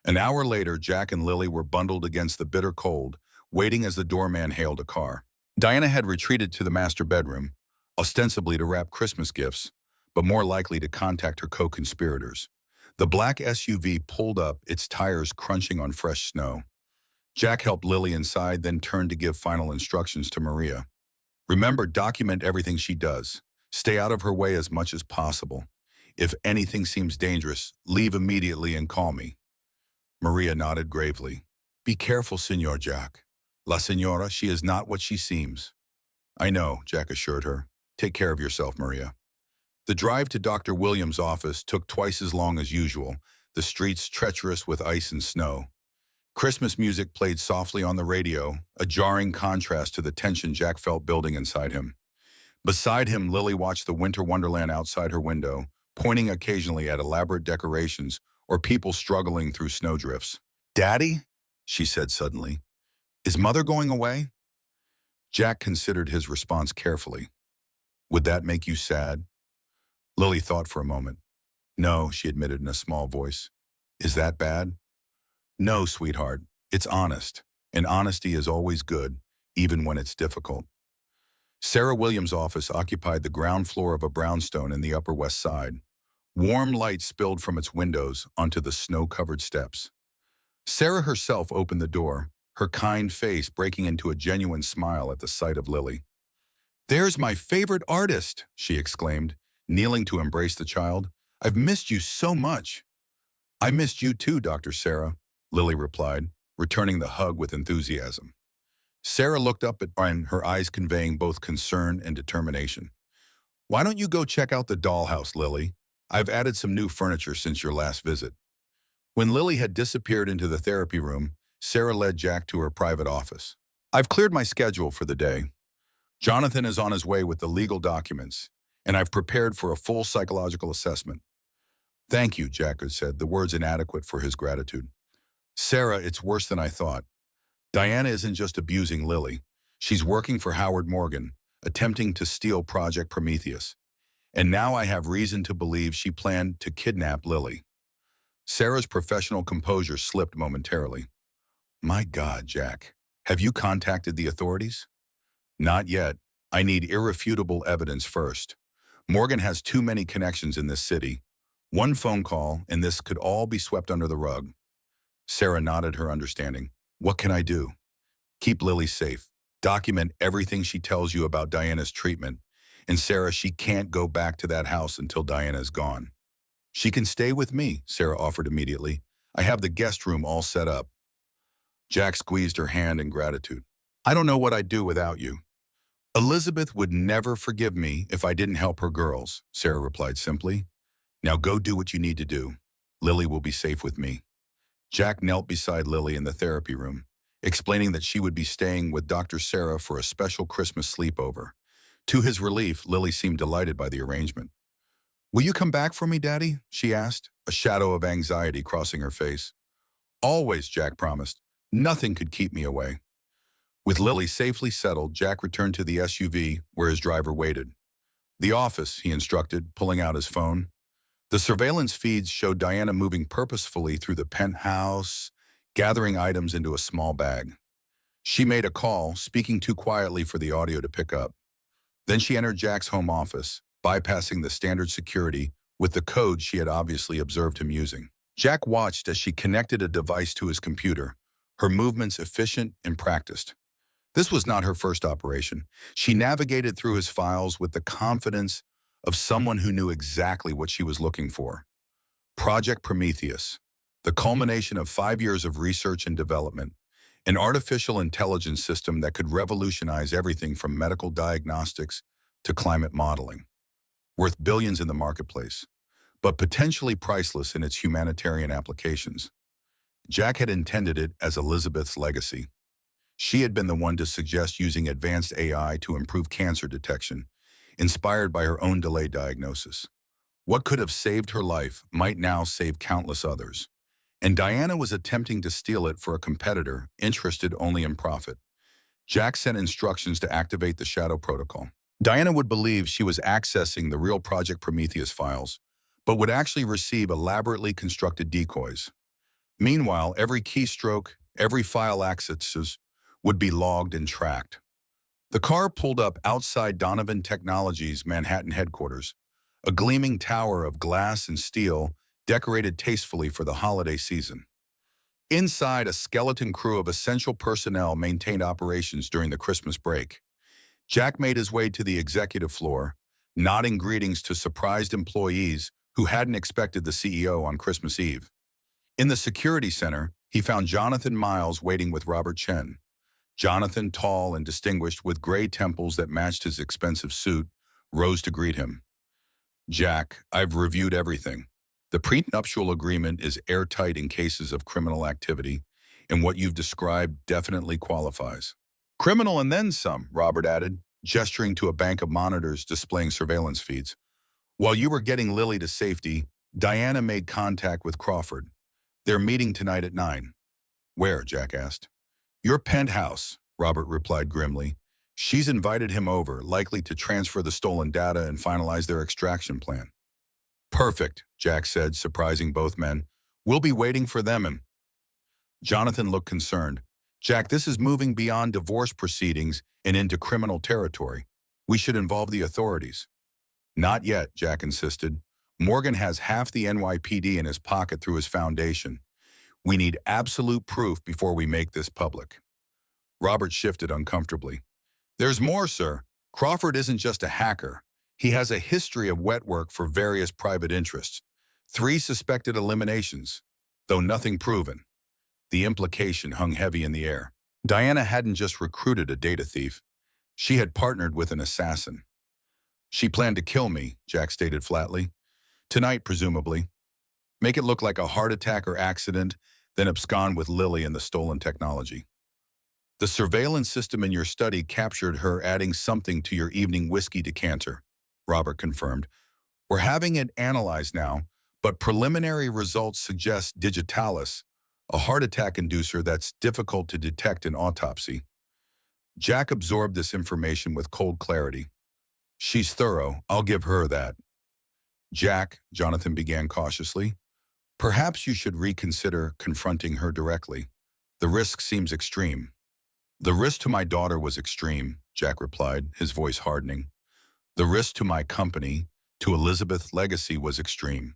An hour later, Jack and Lily were bundled against the bitter cold, waiting as the doorman hailed a car. Diana had retreated to the master bedroom, ostensibly to wrap Christmas gifts, but more likely to contact her co-conspirators. The black SUV pulled up, its tires crunching on fresh snow. Jack helped Lily inside, then turned to give final instructions to Maria. Remember, document everything she does. Stay out of her way as much as possible. If anything seems dangerous, leave immediately and call me. Maria nodded gravely. Be careful, Senor Jack. La Senora, she is not what she seems. I know, Jack assured her. Take care of yourself, Maria. The drive to Dr. Williams' office took twice as long as usual, the streets treacherous with ice and snow. Christmas music played softly on the radio, a jarring contrast to the tension Jack felt building inside him. Beside him, Lily watched the winter wonderland outside her window, pointing occasionally at elaborate decorations or people struggling through snowdrifts. Daddy? She said suddenly. Is Mother going away? Jack considered his response carefully. Would that make you sad? Lily thought for a moment. No, she admitted in a small voice. Is that bad? No, sweetheart. It's honest. And honesty is always good, even when it's difficult. Sarah Williams' office occupied the ground floor of a brownstone in the Upper West Side. Warm light spilled from its windows onto the snow-covered steps. Sarah herself opened the door, her kind face breaking into a genuine smile at the sight of Lily. There's my favorite artist, she exclaimed, kneeling to embrace the child. I've missed you so much. I missed you too, Dr. Sarah, Lily replied, returning the hug with enthusiasm. Sarah looked up at Brian, her eyes conveying both concern and determination. Why don't you go check out the dollhouse, Lily? I've added some new furniture since your last visit. When Lily had disappeared into the therapy room, Sarah led Jack to her private office. I've cleared my schedule for the day. Jonathan is on his way with the legal documents, and I've prepared for a full psychological assessment. Thank you, Jack had said, the words inadequate for his gratitude. Sarah, it's worse than I thought. Diana isn't just abusing Lily. She's working for Howard Morgan, attempting to steal Project Prometheus. And now I have reason to believe she planned to kidnap Lily. Sarah's professional composure slipped momentarily. My God, Jack, have you contacted the authorities? Not yet. I need irrefutable evidence first. Morgan has too many connections in this city. One phone call, and this could all be swept under the rug. Sarah nodded her understanding. What can I do? Keep Lily safe. Document everything she tells you about Diana's treatment. And Sarah, she can't go back to that house until Diana is gone. She can stay with me, Sarah offered immediately. I have the guest room all set up. Jack squeezed her hand in gratitude. I don't know what I'd do without you. Elizabeth would never forgive me if I didn't help her girls, Sarah replied simply. Now go do what you need to do. Lily will be safe with me. Jack knelt beside Lily in the therapy room, explaining that she would be staying with Dr. Sarah for a special Christmas sleepover. To his relief, Lily seemed delighted by the arrangement. Will you come back for me, Daddy? She asked, a shadow of anxiety crossing her face. Always, Jack promised. Nothing could keep me away. With Lily safely settled, Jack returned to the SUV where his driver waited. The office, he instructed, pulling out his phone. The surveillance feeds showed Diana moving purposefully through the penthouse, gathering items into a small bag. She made a call, speaking too quietly for the audio to pick up. Then she entered Jack's home office, bypassing the standard security with the code she had obviously observed him using. Jack watched as she connected a device to his computer, her movements efficient and practiced. This was not her first operation. She navigated through his files with the confidence of someone who knew exactly what she was looking for. Project Prometheus, the culmination of 5 years of research and development, an artificial intelligence system that could revolutionize everything from medical diagnostics to climate modeling. Worth billions in the marketplace, but potentially priceless in its humanitarian applications. Jack had intended it as Elizabeth's legacy. She had been the one to suggest using advanced AI to improve cancer detection, inspired by her own delayed diagnosis. What could have saved her life might now save countless others. And Diana was attempting to steal it for a competitor interested only in profit. Jack sent instructions to activate the Shadow Protocol. Diana would believe she was accessing the real Project Prometheus files, but would actually receive elaborately constructed decoys. Meanwhile, every keystroke, every file access would be logged and tracked. The car pulled up outside Donovan Technologies' Manhattan headquarters, a gleaming tower of glass and steel decorated tastefully for the holiday season. Inside, a skeleton crew of essential personnel maintained operations during the Christmas break. Jack made his way to the executive floor, nodding greetings to surprised employees who hadn't expected the CEO on Christmas Eve. In the security center, he found Jonathan Miles waiting with Robert Chen. Jonathan, tall and distinguished with gray temples that matched his expensive suit, rose to greet him. Jack, I've reviewed everything. The prenuptial agreement is airtight in cases of criminal activity, and what you've described definitely qualifies. Criminal and then some, Robert added, gesturing to a bank of monitors displaying surveillance feeds. While you were getting Lily to safety, Diana made contact with Crawford. They're meeting tonight at 9. Where? Jack asked. Your penthouse, Robert replied grimly. She's invited him over, likely to transfer the stolen data and finalize their extraction plan. Perfect, Jack said, surprising both men. We'll be waiting for them. Jonathan looked concerned. Jack, this is moving beyond divorce proceedings and into criminal territory. We should involve the authorities. Not yet, Jack insisted. Morgan has half the NYPD in his pocket through his foundation. We need absolute proof before we make this public. Robert shifted uncomfortably. There's more, sir. Crawford isn't just a hacker. He has a history of wet work for various private interests. 3 suspected eliminations, though nothing proven. The implication hung heavy in the air. Diana hadn't just recruited a data thief. She had partnered with an assassin. She planned to kill me, Jack stated flatly. Tonight, presumably. Make it look like a heart attack or accident, then abscond with Lily and the stolen technology. The surveillance system in your study captured her adding something to your evening whiskey decanter, Robert confirmed. We're having it analyzed now, but preliminary results suggest digitalis, a heart attack inducer that's difficult to detect in autopsy. Jack absorbed this information with cold clarity. She's thorough, I'll give her that. Jack, Jonathan began cautiously, perhaps you should reconsider confronting her directly. The risk seems extreme. The risk to my daughter was extreme, Jack replied, his voice hardening. The risk to my company, to Elizabeth's legacy, was extreme.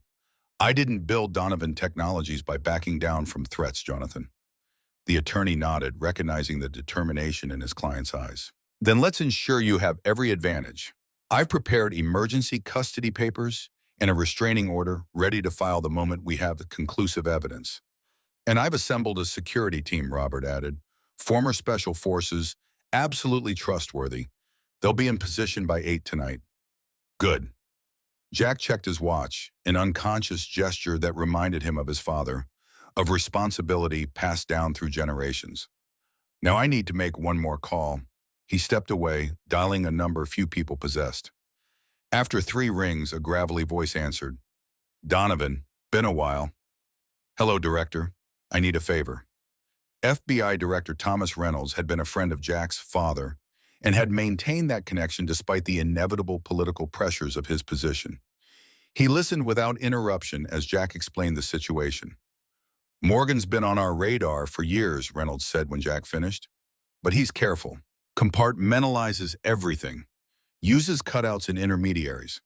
I didn't build Donovan Technologies by backing down from threats, Jonathan. The attorney nodded, recognizing the determination in his client's eyes. Then let's ensure you have every advantage. I've prepared emergency custody papers and a restraining order ready to file the moment we have the conclusive evidence. And I've assembled a security team, Robert added. Former special forces, absolutely trustworthy. They'll be in position by 8 tonight. Good. Jack checked his watch, an unconscious gesture that reminded him of his father, of responsibility passed down through generations. Now I need to make one more call. He stepped away, dialing a number few people possessed. After 3 rings, a gravelly voice answered. Donovan, been a while. Hello, Director. I need a favor. FBI Director Thomas Reynolds had been a friend of Jack's father and had maintained that connection despite the inevitable political pressures of his position. He listened without interruption as Jack explained the situation. Morgan's been on our radar for years, Reynolds said when Jack finished. But he's careful, compartmentalizes everything, uses cutouts and intermediaries.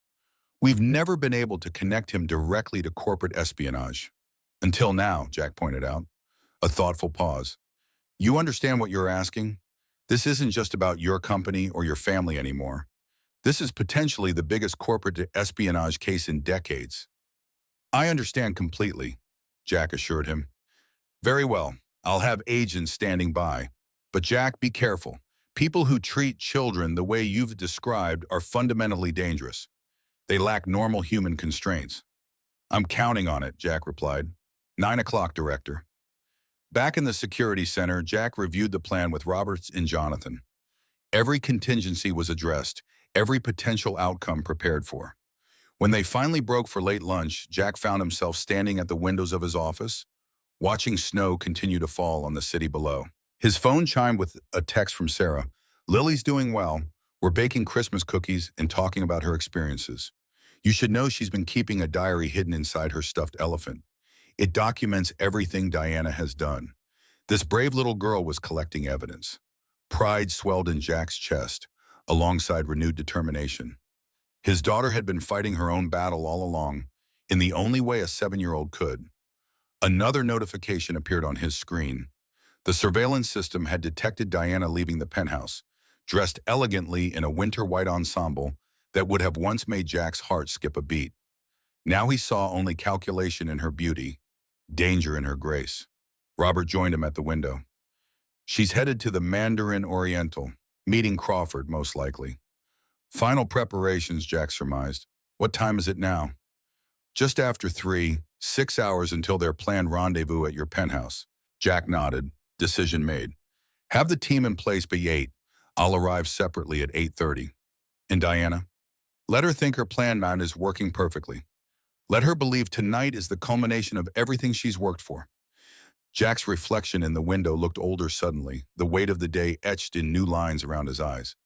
We've never been able to connect him directly to corporate espionage. Until now, Jack pointed out. A thoughtful pause. You understand what you're asking? This isn't just about your company or your family anymore. This is potentially the biggest corporate espionage case in decades. I understand completely, Jack assured him. Very well, I'll have agents standing by. But Jack, be careful. People who treat children the way you've described are fundamentally dangerous. They lack normal human constraints. I'm counting on it, Jack replied. 9 o'clock, Director. Back in the security center, Jack reviewed the plan with Roberts and Jonathan. Every contingency was addressed, every potential outcome prepared for. When they finally broke for late lunch, Jack found himself standing at the windows of his office, watching snow continue to fall on the city below. His phone chimed with a text from Sarah. Lily's doing well. We're baking Christmas cookies and talking about her experiences. You should know she's been keeping a diary hidden inside her stuffed elephant. It documents everything Diana has done. This brave little girl was collecting evidence. Pride swelled in Jack's chest, alongside renewed determination. His daughter had been fighting her own battle all along, in the only way a 7-year-old could. Another notification appeared on his screen. The surveillance system had detected Diana leaving the penthouse, dressed elegantly in a winter white ensemble that would have once made Jack's heart skip a beat. Now he saw only calculation in her beauty, danger in her grace. Robert joined him at the window. She's headed to the Mandarin Oriental, meeting Crawford, most likely. Final preparations, Jack surmised. What time is it now? Just after 3, 6 hours until their planned rendezvous at your penthouse. Jack nodded. Decision made. Have the team in place by 8. I'll arrive separately at 8:30. And Diana? Let her think her plan man is working perfectly. Let her believe tonight is the culmination of everything she's worked for. Jack's reflection in the window looked older suddenly, the weight of the day etched in new lines around his eyes.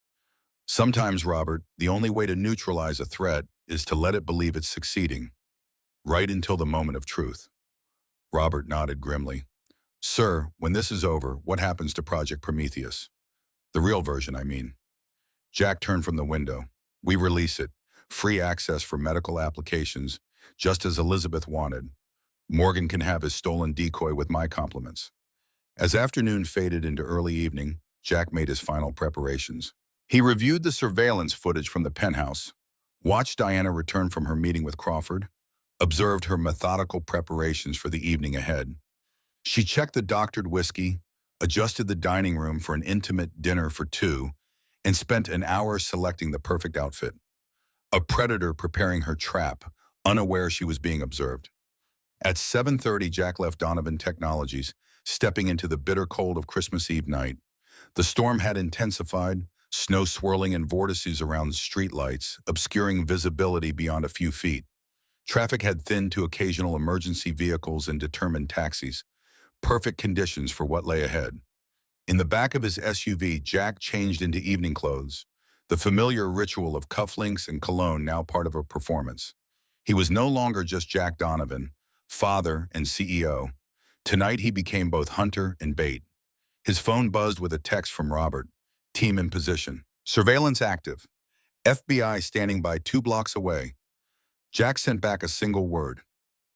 Sometimes, Robert, the only way to neutralize a threat is to let it believe it's succeeding, right until the moment of truth. Robert nodded grimly. Sir, when this is over, what happens to Project Prometheus? The real version, I mean. Jack turned from the window. We release it. Free access for medical applications, just as Elizabeth wanted. Morgan can have his stolen decoy with my compliments. As afternoon faded into early evening, Jack made his final preparations. He reviewed the surveillance footage from the penthouse, watched Diana return from her meeting with Crawford, observed her methodical preparations for the evening ahead. She checked the doctored whiskey, adjusted the dining room for an intimate dinner for 2, and spent an hour selecting the perfect outfit. A predator preparing her trap, unaware she was being observed. At 7:30, Jack left Donovan Technologies, stepping into the bitter cold of Christmas Eve night. The storm had intensified, snow swirling in vortices around streetlights, obscuring visibility beyond a few feet. Traffic had thinned to occasional emergency vehicles and determined taxis, perfect conditions for what lay ahead. In the back of his SUV, Jack changed into evening clothes, the familiar ritual of cufflinks and cologne now part of a performance. He was no longer just Jack Donovan, father and CEO. Tonight he became both hunter and bait. His phone buzzed with a text from Robert. Team in position. Surveillance active. FBI standing by 2 blocks away. Jack sent back a single word.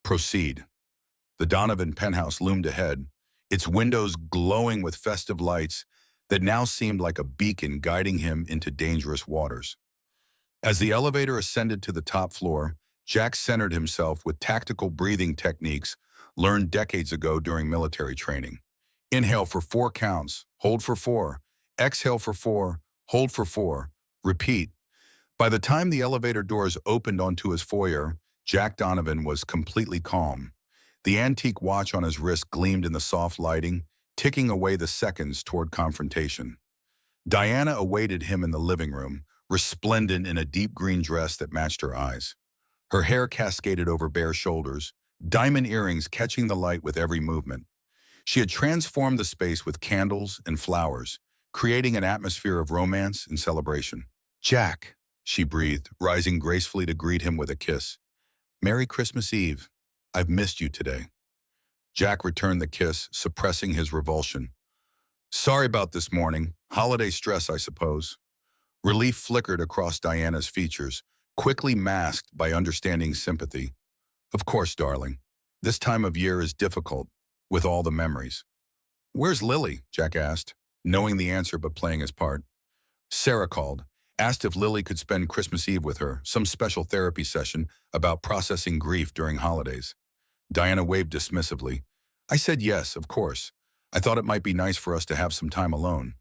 Proceed. The Donovan penthouse loomed ahead, its windows glowing with festive lights that now seemed like a beacon guiding him into dangerous waters. As the elevator ascended to the top floor, Jack centered himself with tactical breathing techniques learned decades ago during military training. Inhale for 4 counts, hold for 4, exhale for 4, hold for 4, repeat. By the time the elevator doors opened onto his foyer, Jack Donovan was completely calm. The antique watch on his wrist gleamed in the soft lighting, ticking away the seconds toward confrontation. Diana awaited him in the living room, resplendent in a deep green dress that matched her eyes. Her hair cascaded over bare shoulders, diamond earrings catching the light with every movement. She had transformed the space with candles and flowers, creating an atmosphere of romance and celebration. Jack, she breathed, rising gracefully to greet him with a kiss. Merry Christmas Eve. I've missed you today. Jack returned the kiss, suppressing his revulsion. Sorry about this morning. Holiday stress, I suppose. Relief flickered across Diana's features, quickly masked by understanding sympathy. Of course, darling. This time of year is difficult, with all the memories. Where's Lily? Jack asked, knowing the answer but playing his part. Sarah called, asked if Lily could spend Christmas Eve with her, some special therapy session about processing grief during holidays. Diana waved dismissively. I said yes, of course. I thought it might be nice for us to have some time alone.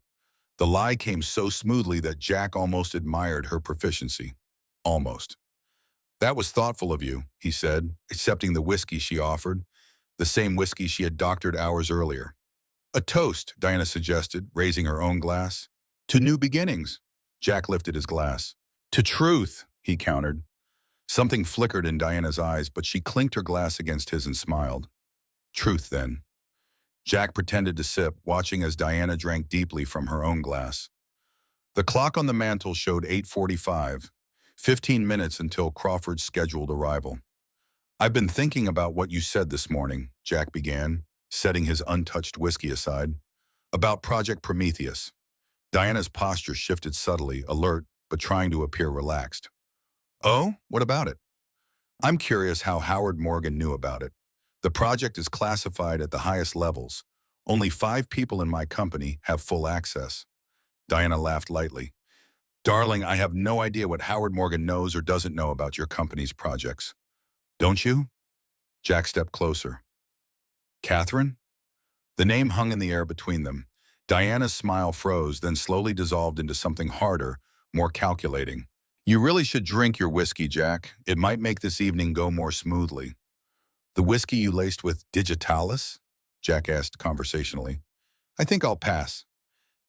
The lie came so smoothly that Jack almost admired her proficiency. Almost. That was thoughtful of you, he said, accepting the whiskey she offered, the same whiskey she had doctored hours earlier. A toast, Diana suggested, raising her own glass. To new beginnings. Jack lifted his glass. To truth, he countered. Something flickered in Diana's eyes, but she clinked her glass against his and smiled. Truth, then. Jack pretended to sip, watching as Diana drank deeply from her own glass. The clock on the mantel showed 8:45, 15 minutes until Crawford's scheduled arrival. I've been thinking about what you said this morning, Jack began, setting his untouched whiskey aside, about Project Prometheus. Diana's posture shifted subtly, alert, but trying to appear relaxed. Oh, what about it? I'm curious how Howard Morgan knew about it. The project is classified at the highest levels. Only 5 people in my company have full access. Diana laughed lightly. Darling, I have no idea what Howard Morgan knows or doesn't know about your company's projects. Don't you? Jack stepped closer. Catherine? The name hung in the air between them. Diana's smile froze, then slowly dissolved into something harder, more calculating. You really should drink your whiskey, Jack. It might make this evening go more smoothly. The whiskey you laced with digitalis? Jack asked conversationally. I think I'll pass.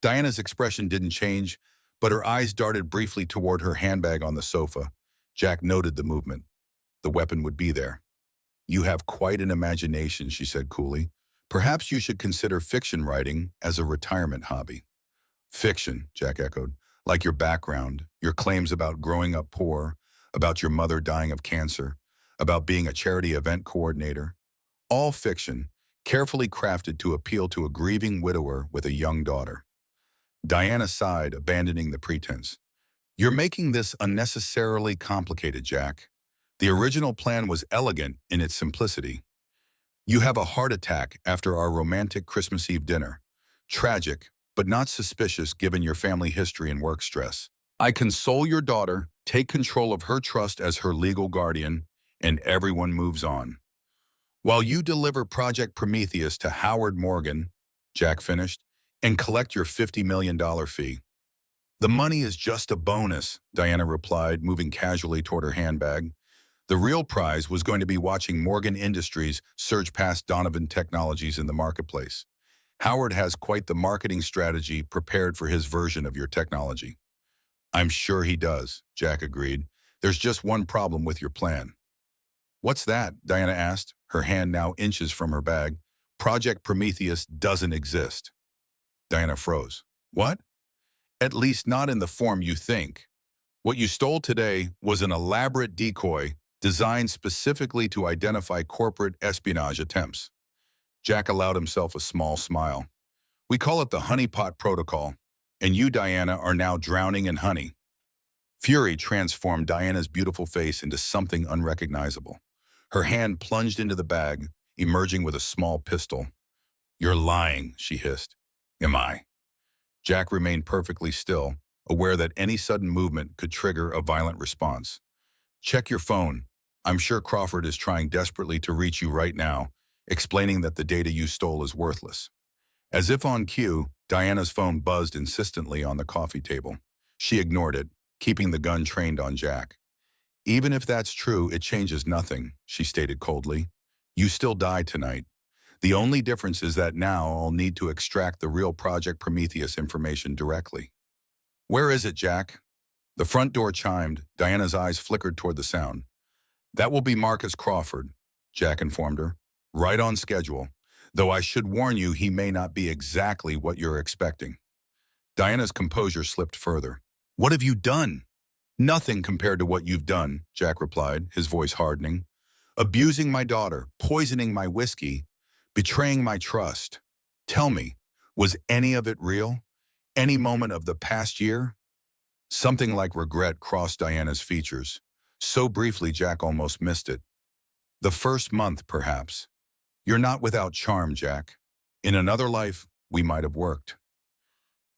Diana's expression didn't change, but her eyes darted briefly toward her handbag on the sofa. Jack noted the movement. The weapon would be there. You have quite an imagination, she said coolly. Perhaps you should consider fiction writing as a retirement hobby. Fiction, Jack echoed, like your background, your claims about growing up poor, about your mother dying of cancer, about being a charity event coordinator. All fiction, carefully crafted to appeal to a grieving widower with a young daughter. Diana sighed, abandoning the pretense. You're making this unnecessarily complicated, Jack. The original plan was elegant in its simplicity. You have a heart attack after our romantic Christmas Eve dinner. Tragic, but not suspicious given your family history and work stress. I console your daughter, take control of her trust as her legal guardian, and everyone moves on. While you deliver Project Prometheus to Howard Morgan, Jack finished, and collect your $50 million fee. The money is just a bonus, Diana replied, moving casually toward her handbag. The real prize was going to be watching Morgan Industries surge past Donovan Technologies in the marketplace. Howard has quite the marketing strategy prepared for his version of your technology. I'm sure he does, Jack agreed. There's just one problem with your plan. What's that? Diana asked, her hand now inches from her bag. Project Prometheus doesn't exist. Diana froze. What? At least not in the form you think. What you stole today was an elaborate decoy designed specifically to identify corporate espionage attempts. Jack allowed himself a small smile. We call it the honeypot protocol, and you, Diana, are now drowning in honey. Fury transformed Diana's beautiful face into something unrecognizable. Her hand plunged into the bag, emerging with a small pistol. You're lying, she hissed. Am I? Jack remained perfectly still, aware that any sudden movement could trigger a violent response. Check your phone. I'm sure Crawford is trying desperately to reach you right now, explaining that the data you stole is worthless. As if on cue, Diana's phone buzzed insistently on the coffee table. She ignored it, keeping the gun trained on Jack. Even if that's true, it changes nothing, she stated coldly. You still die tonight. The only difference is that now I'll need to extract the real Project Prometheus information directly. Where is it, Jack? The front door chimed. Diana's eyes flickered toward the sound. That will be Marcus Crawford, Jack informed her. Right on schedule, though I should warn you he may not be exactly what you're expecting. Diana's composure slipped further. What have you done? Nothing compared to what you've done, Jack replied, his voice hardening. Abusing my daughter, poisoning my whiskey, betraying my trust. Tell me, was any of it real? Any moment of the past year? Something like regret crossed Diana's features. So briefly, Jack almost missed it. The first month, perhaps. You're not without charm, Jack. In another life, we might have worked.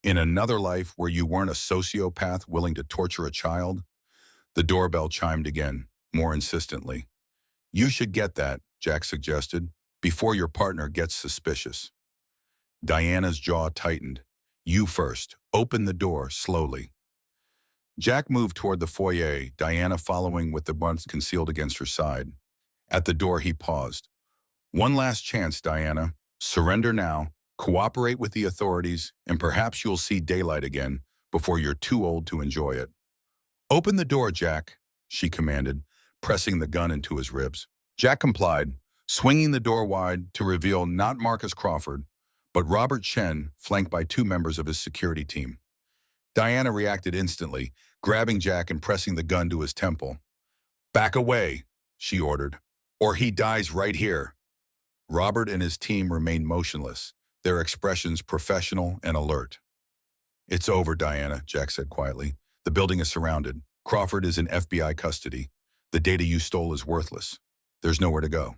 In another life where you weren't a sociopath willing to torture a child? The doorbell chimed again, more insistently. You should get that, Jack suggested, before your partner gets suspicious. Diana's jaw tightened. You first. Open the door slowly. Jack moved toward the foyer, Diana following with the buns concealed against her side. At the door, he paused. One last chance, Diana. Surrender now, cooperate with the authorities, and perhaps you'll see daylight again before you're too old to enjoy it. Open the door, Jack, she commanded, pressing the gun into his ribs. Jack complied, swinging the door wide to reveal not Marcus Crawford, but Robert Chen, flanked by 2 members of his security team. Diana reacted instantly, grabbing Jack and pressing the gun to his temple. Back away, she ordered, or he dies right here. Robert and his team remained motionless, their expressions professional and alert. It's over, Diana, Jack said quietly. The building is surrounded. Crawford is in FBI custody. The data you stole is worthless. There's nowhere to go.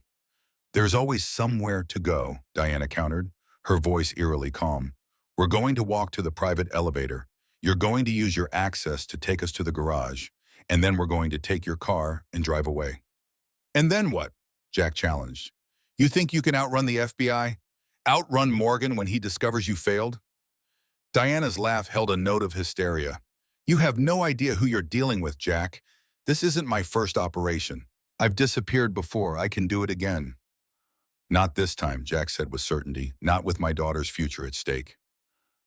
There's always somewhere to go, Diana countered, her voice eerily calm. We're going to walk to the private elevator. You're going to use your access to take us to the garage, and then we're going to take your car and drive away. And then what? Jack challenged. You think you can outrun the FBI? Outrun Morgan when he discovers you failed? Diana's laugh held a note of hysteria. You have no idea who you're dealing with, Jack. This isn't my first operation. I've disappeared before. I can do it again. Not this time, Jack said with certainty, not with my daughter's future at stake.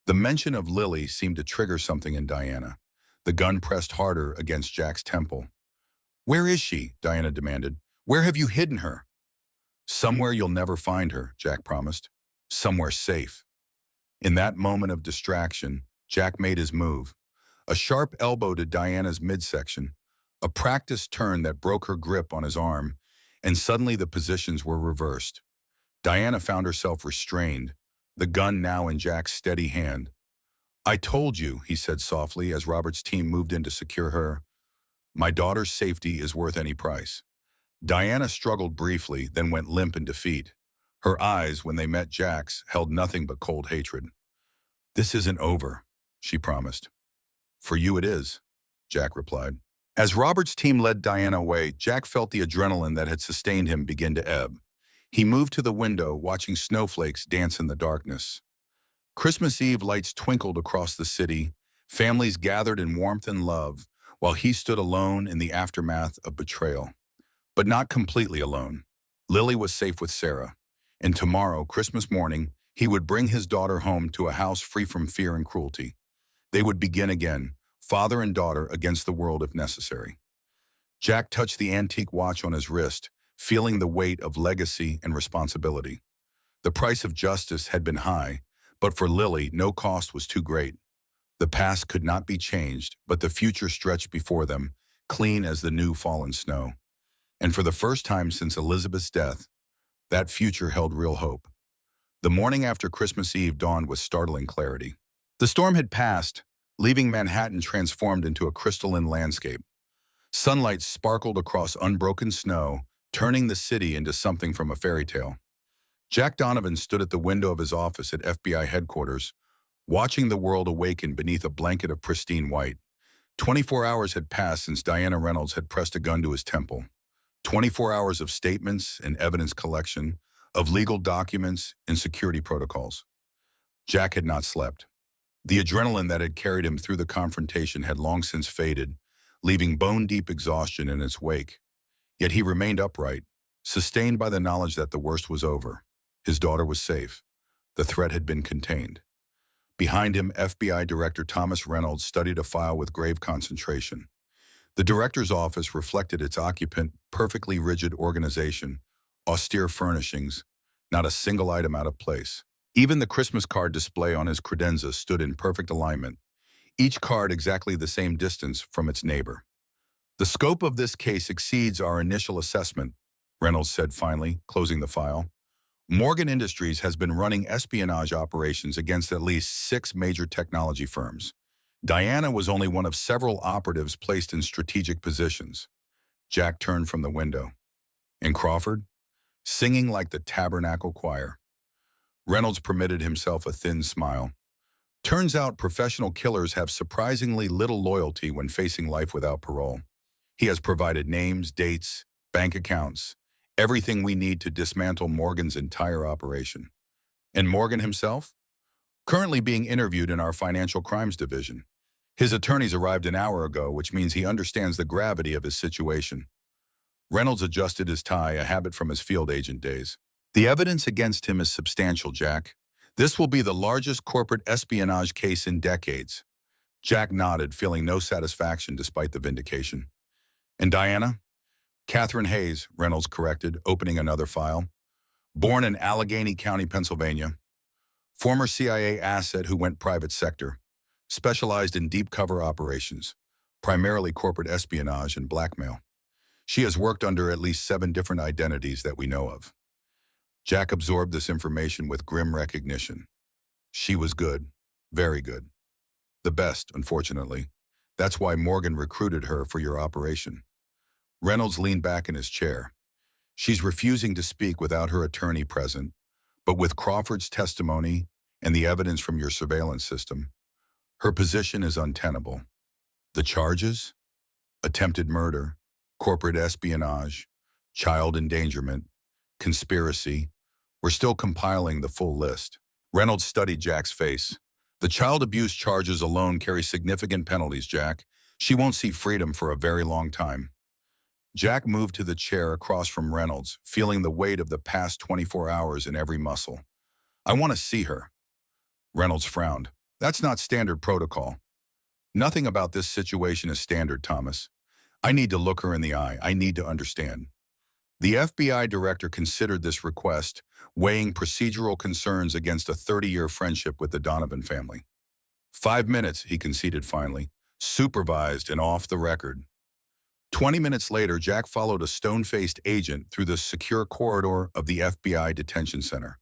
The mention of Lily seemed to trigger something in Diana. The gun pressed harder against Jack's temple. Where is she? Diana demanded. Where have you hidden her? Somewhere you'll never find her, Jack promised. Somewhere safe. In that moment of distraction, Jack made his move. A sharp elbow to Diana's midsection, a practiced turn that broke her grip on his arm, and suddenly the positions were reversed. Diana found herself restrained, the gun now in Jack's steady hand. I told you, he said softly as Robert's team moved in to secure her. My daughter's safety is worth any price. Diana struggled briefly, then went limp in defeat. Her eyes, when they met Jack's, held nothing but cold hatred. This isn't over, she promised. For you it is, Jack replied. As Robert's team led Diana away, Jack felt the adrenaline that had sustained him begin to ebb. He moved to the window, watching snowflakes dance in the darkness. Christmas Eve lights twinkled across the city, families gathered in warmth and love, while he stood alone in the aftermath of betrayal. But not completely alone. Lily was safe with Sarah, and tomorrow, Christmas morning, he would bring his daughter home to a house free from fear and cruelty. They would begin again, father and daughter against the world if necessary. Jack touched the antique watch on his wrist, feeling the weight of legacy and responsibility. The price of justice had been high, but for Lily, no cost was too great. The past could not be changed, but the future stretched before them, clean as the new fallen snow. And for the first time since Elizabeth's death, that future held real hope. The morning after Christmas Eve dawned with startling clarity. The storm had passed, leaving Manhattan transformed into a crystalline landscape. Sunlight sparkled across unbroken snow, turning the city into something from a fairy tale. Jack Donovan stood at the window of his office at FBI headquarters, watching the world awaken beneath a blanket of pristine white. 24 hours had passed since Diana Reynolds had pressed a gun to his temple. 24 hours of statements and evidence collection, of legal documents and security protocols. Jack had not slept. The adrenaline that had carried him through the confrontation had long since faded, leaving bone-deep exhaustion in its wake. Yet he remained upright, sustained by the knowledge that the worst was over. His daughter was safe. The threat had been contained. Behind him, FBI Director Thomas Reynolds studied a file with grave concentration. The director's office reflected its occupant, perfectly rigid organization, austere furnishings, not a single item out of place. Even the Christmas card display on his credenza stood in perfect alignment, each card exactly the same distance from its neighbor. The scope of this case exceeds our initial assessment, Reynolds said finally, closing the file. Morgan Industries has been running espionage operations against at least 6 major technology firms. Diana was only one of several operatives placed in strategic positions. Jack turned from the window. And Crawford? Singing like the Tabernacle Choir. Reynolds permitted himself a thin smile. Turns out professional killers have surprisingly little loyalty when facing life without parole. He has provided names, dates, bank accounts, everything we need to dismantle Morgan's entire operation. And Morgan himself? Currently being interviewed in our financial crimes division. His attorneys arrived an hour ago, which means he understands the gravity of his situation. Reynolds adjusted his tie, a habit from his field agent days. The evidence against him is substantial, Jack. This will be the largest corporate espionage case in decades. Jack nodded, feeling no satisfaction despite the vindication. And Diana? Catherine Hayes, Reynolds corrected, opening another file. Born in Allegheny County, Pennsylvania. Former CIA asset who went private sector. Specialized in deep cover operations, primarily corporate espionage and blackmail. She has worked under at least 7 different identities that we know of. Jack absorbed this information with grim recognition. She was good, very good. The best, unfortunately. That's why Morgan recruited her for your operation. Reynolds leaned back in his chair. She's refusing to speak without her attorney present, but with Crawford's testimony and the evidence from your surveillance system, her position is untenable. The charges? Attempted murder, corporate espionage, child endangerment, conspiracy. We're still compiling the full list. Reynolds studied Jack's face. The child abuse charges alone carry significant penalties, Jack. She won't see freedom for a very long time. Jack moved to the chair across from Reynolds, feeling the weight of the past 24 hours in every muscle. I want to see her. Reynolds frowned. That's not standard protocol. Nothing about this situation is standard, Thomas. I need to look her in the eye. I need to understand. The FBI director considered this request, weighing procedural concerns against a 30-year friendship with the Donovan family. 5 minutes, he conceded finally, supervised and off the record. 20 minutes later, Jack followed a stone-faced agent through the secure corridor of the FBI detention center.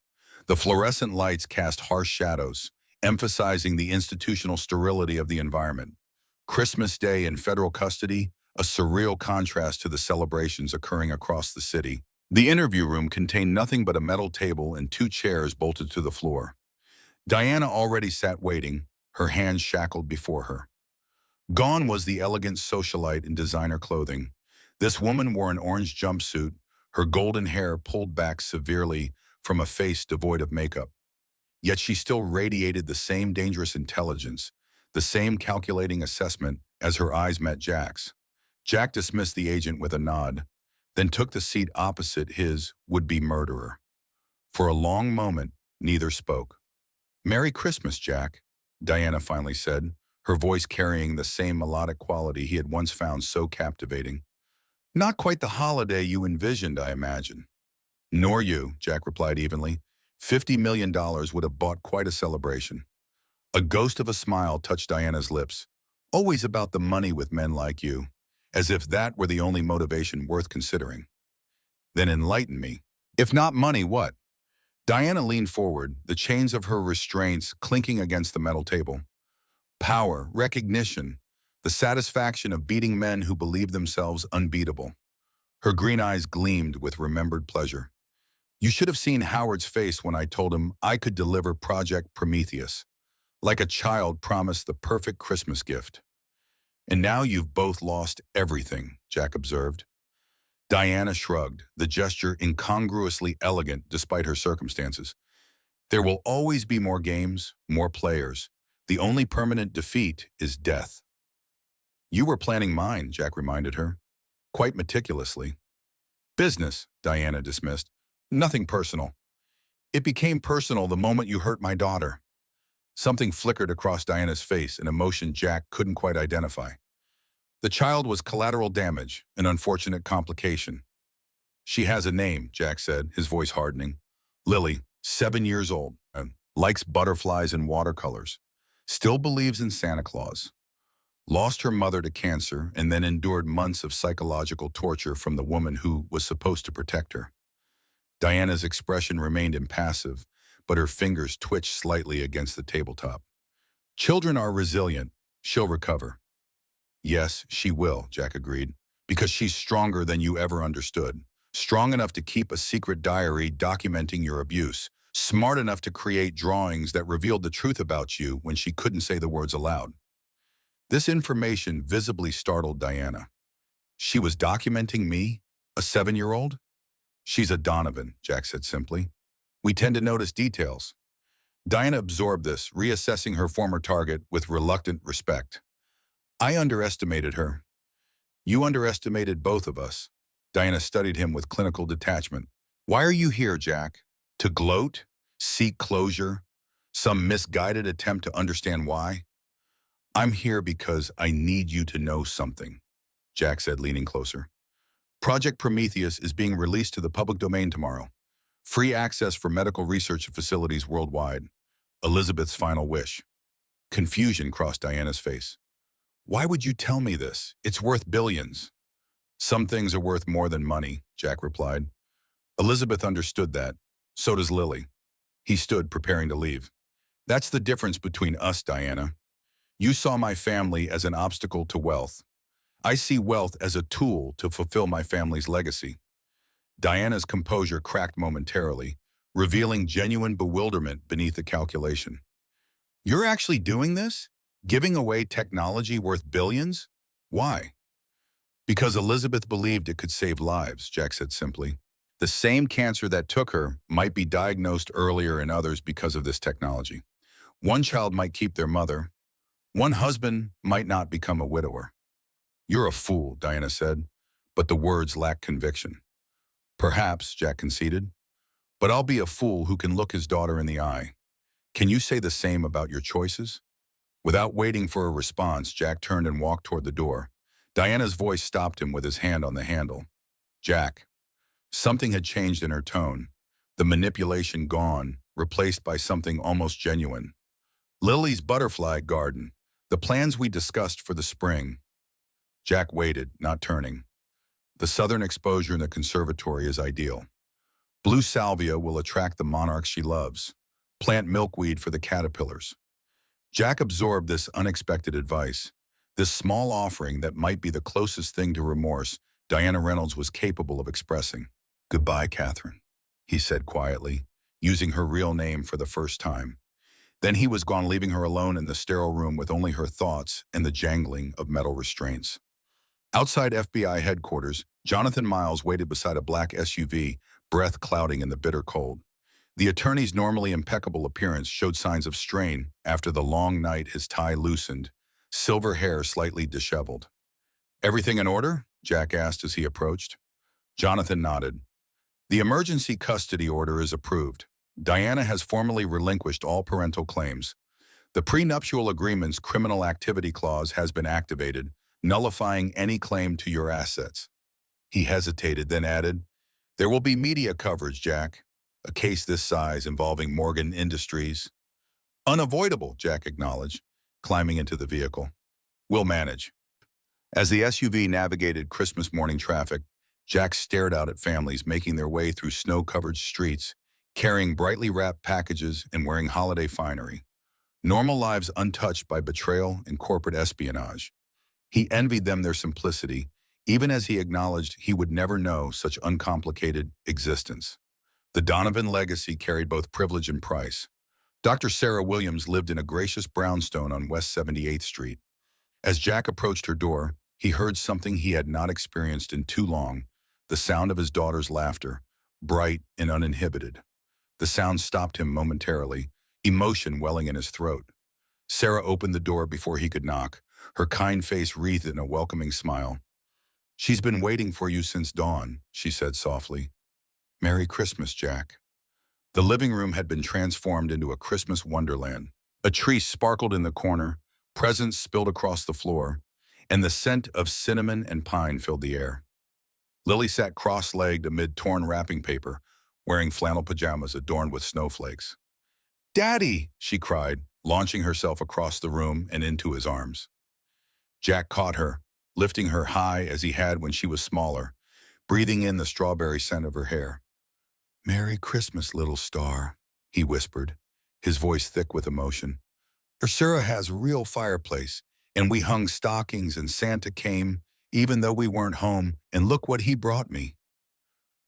The fluorescent lights cast harsh shadows, emphasizing the institutional sterility of the environment. Christmas Day in federal custody, a surreal contrast to the celebrations occurring across the city. The interview room contained nothing but a metal table and 2 chairs bolted to the floor. Diana already sat waiting, her hands shackled before her. Gone was the elegant socialite in designer clothing. This woman wore an orange jumpsuit, her golden hair pulled back severely from a face devoid of makeup. Yet she still radiated the same dangerous intelligence, the same calculating assessment as her eyes met Jack's. Jack dismissed the agent with a nod, then took the seat opposite his would-be murderer. For a long moment, neither spoke. "Merry Christmas, Jack," Diana finally said, her voice carrying the same melodic quality he had once found so captivating. "Not quite the holiday you envisioned, I imagine." "Nor you," Jack replied evenly. $50 million would have bought quite a celebration. A ghost of a smile touched Diana's lips. "Always about the money with men like you, as if that were the only motivation worth considering." "Then enlighten me. If not money, what?" Diana leaned forward, the chains of her restraints clinking against the metal table. "Power, recognition, the satisfaction of beating men who believe themselves unbeatable." Her green eyes gleamed with remembered pleasure. "You should have seen Howard's face when I told him I could deliver Project Prometheus, like a child promised the perfect Christmas gift." "And now you've both lost everything," Jack observed. Diana shrugged, the gesture incongruously elegant despite her circumstances. "There will always be more games, more players. The only permanent defeat is death." "You were planning mine," Jack reminded her, quite meticulously. "Business," Diana dismissed. "Nothing personal." "It became personal the moment you hurt my daughter." Something flickered across Diana's face, an emotion Jack couldn't quite identify. "The child was collateral damage, an unfortunate complication." "She has a name," Jack said, his voice hardening. "Lily, 7 years old, likes butterflies and watercolors. Still believes in Santa Claus. Lost her mother to cancer and then endured months of psychological torture from the woman who was supposed to protect her." Diana's expression remained impassive, but her fingers twitched slightly against the tabletop. "Children are resilient. She'll recover." "Yes, she will," Jack agreed, "because she's stronger than you ever understood. Strong enough to keep a secret diary documenting your abuse. Smart enough to create drawings that revealed the truth about you when she couldn't say the words aloud." This information visibly startled Diana. She was documenting me, a 7-year-old? "She's a Donovan," Jack said simply. "We tend to notice details." Diana absorbed this, reassessing her former target with reluctant respect. "I underestimated her." "You underestimated both of us." Diana studied him with clinical detachment. "Why are you here, Jack? To gloat? Seek closure? Some misguided attempt to understand why?" "I'm here because I need you to know something," Jack said, leaning closer. "Project Prometheus is being released to the public domain tomorrow. Free access for medical research facilities worldwide. Elizabeth's final wish." Confusion crossed Diana's face. "Why would you tell me this? It's worth billions." "Some things are worth more than money," Jack replied. "Elizabeth understood that. So does Lily." He stood, preparing to leave. "That's the difference between us, Diana. You saw my family as an obstacle to wealth. I see wealth as a tool to fulfill my family's legacy. Diana's composure cracked momentarily, revealing genuine bewilderment beneath the calculation. You're actually doing this? Giving away technology worth billions? Why? Because Elizabeth believed it could save lives, Jack said simply. The same cancer that took her might be diagnosed earlier in others because of this technology. One child might keep their mother. One husband might not become a widower. You're a fool, Diana said, but the words lacked conviction. Perhaps, Jack conceded, but I'll be a fool who can look his daughter in the eye. Can you say the same about your choices? Without waiting for a response, Jack turned and walked toward the door. Diana's voice stopped him with his hand on the handle. Jack. Something had changed in her tone, the manipulation gone, replaced by something almost genuine. Lily's butterfly garden, the plans we discussed for the spring. Jack waited, not turning. The southern exposure in the conservatory is ideal. Blue salvia will attract the monarchs she loves. Plant milkweed for the caterpillars. Jack absorbed this unexpected advice. This small offering that might be the closest thing to remorse Diana Reynolds was capable of expressing. Goodbye, Catherine, he said quietly, using her real name for the first time. Then he was gone, leaving her alone in the sterile room with only her thoughts and the jangling of metal restraints. Outside FBI headquarters, Jonathan Miles waited beside a black SUV, breath clouding in the bitter cold. The attorney's normally impeccable appearance showed signs of strain after the long night, his tie loosened, silver hair slightly disheveled. Everything in order? Jack asked as he approached. Jonathan nodded. The emergency custody order is approved. Diana has formally relinquished all parental claims. The prenuptial agreement's criminal activity clause has been activated, nullifying any claim to your assets. He hesitated, then added, There will be media coverage, Jack. A case this size involving Morgan Industries. Unavoidable, Jack acknowledged, climbing into the vehicle. We'll manage. As the SUV navigated Christmas morning traffic, Jack stared out at families making their way through snow-covered streets, carrying brightly wrapped packages and wearing holiday finery. Normal lives untouched by betrayal and corporate espionage. He envied them their simplicity, even as he acknowledged he would never know such uncomplicated existence. The Donovan legacy carried both privilege and price. Dr. Sarah Williams lived in a gracious brownstone on West 78th Street. As Jack approached her door, he heard something he had not experienced in too long, the sound of his daughter's laughter, bright and uninhibited. The sound stopped him momentarily, emotion welling in his throat. Sarah opened the door before he could knock, her kind face wreathed in a welcoming smile. She's been waiting for you since dawn, she said softly. Merry Christmas, Jack. The living room had been transformed into a Christmas wonderland. A tree sparkled in the corner, presents spilled across the floor, and the scent of cinnamon and pine filled the air. Lily sat cross-legged amid torn wrapping paper, wearing flannel pajamas adorned with snowflakes. Daddy, she cried, launching herself across the room and into his arms. Jack caught her, lifting her high as he had when she was smaller, breathing in the strawberry scent of her hair. Merry Christmas, little star, he whispered, his voice thick with emotion. Ursula has a real fireplace, and we hung stockings and Santa came, even though we weren't home, and look what he brought me.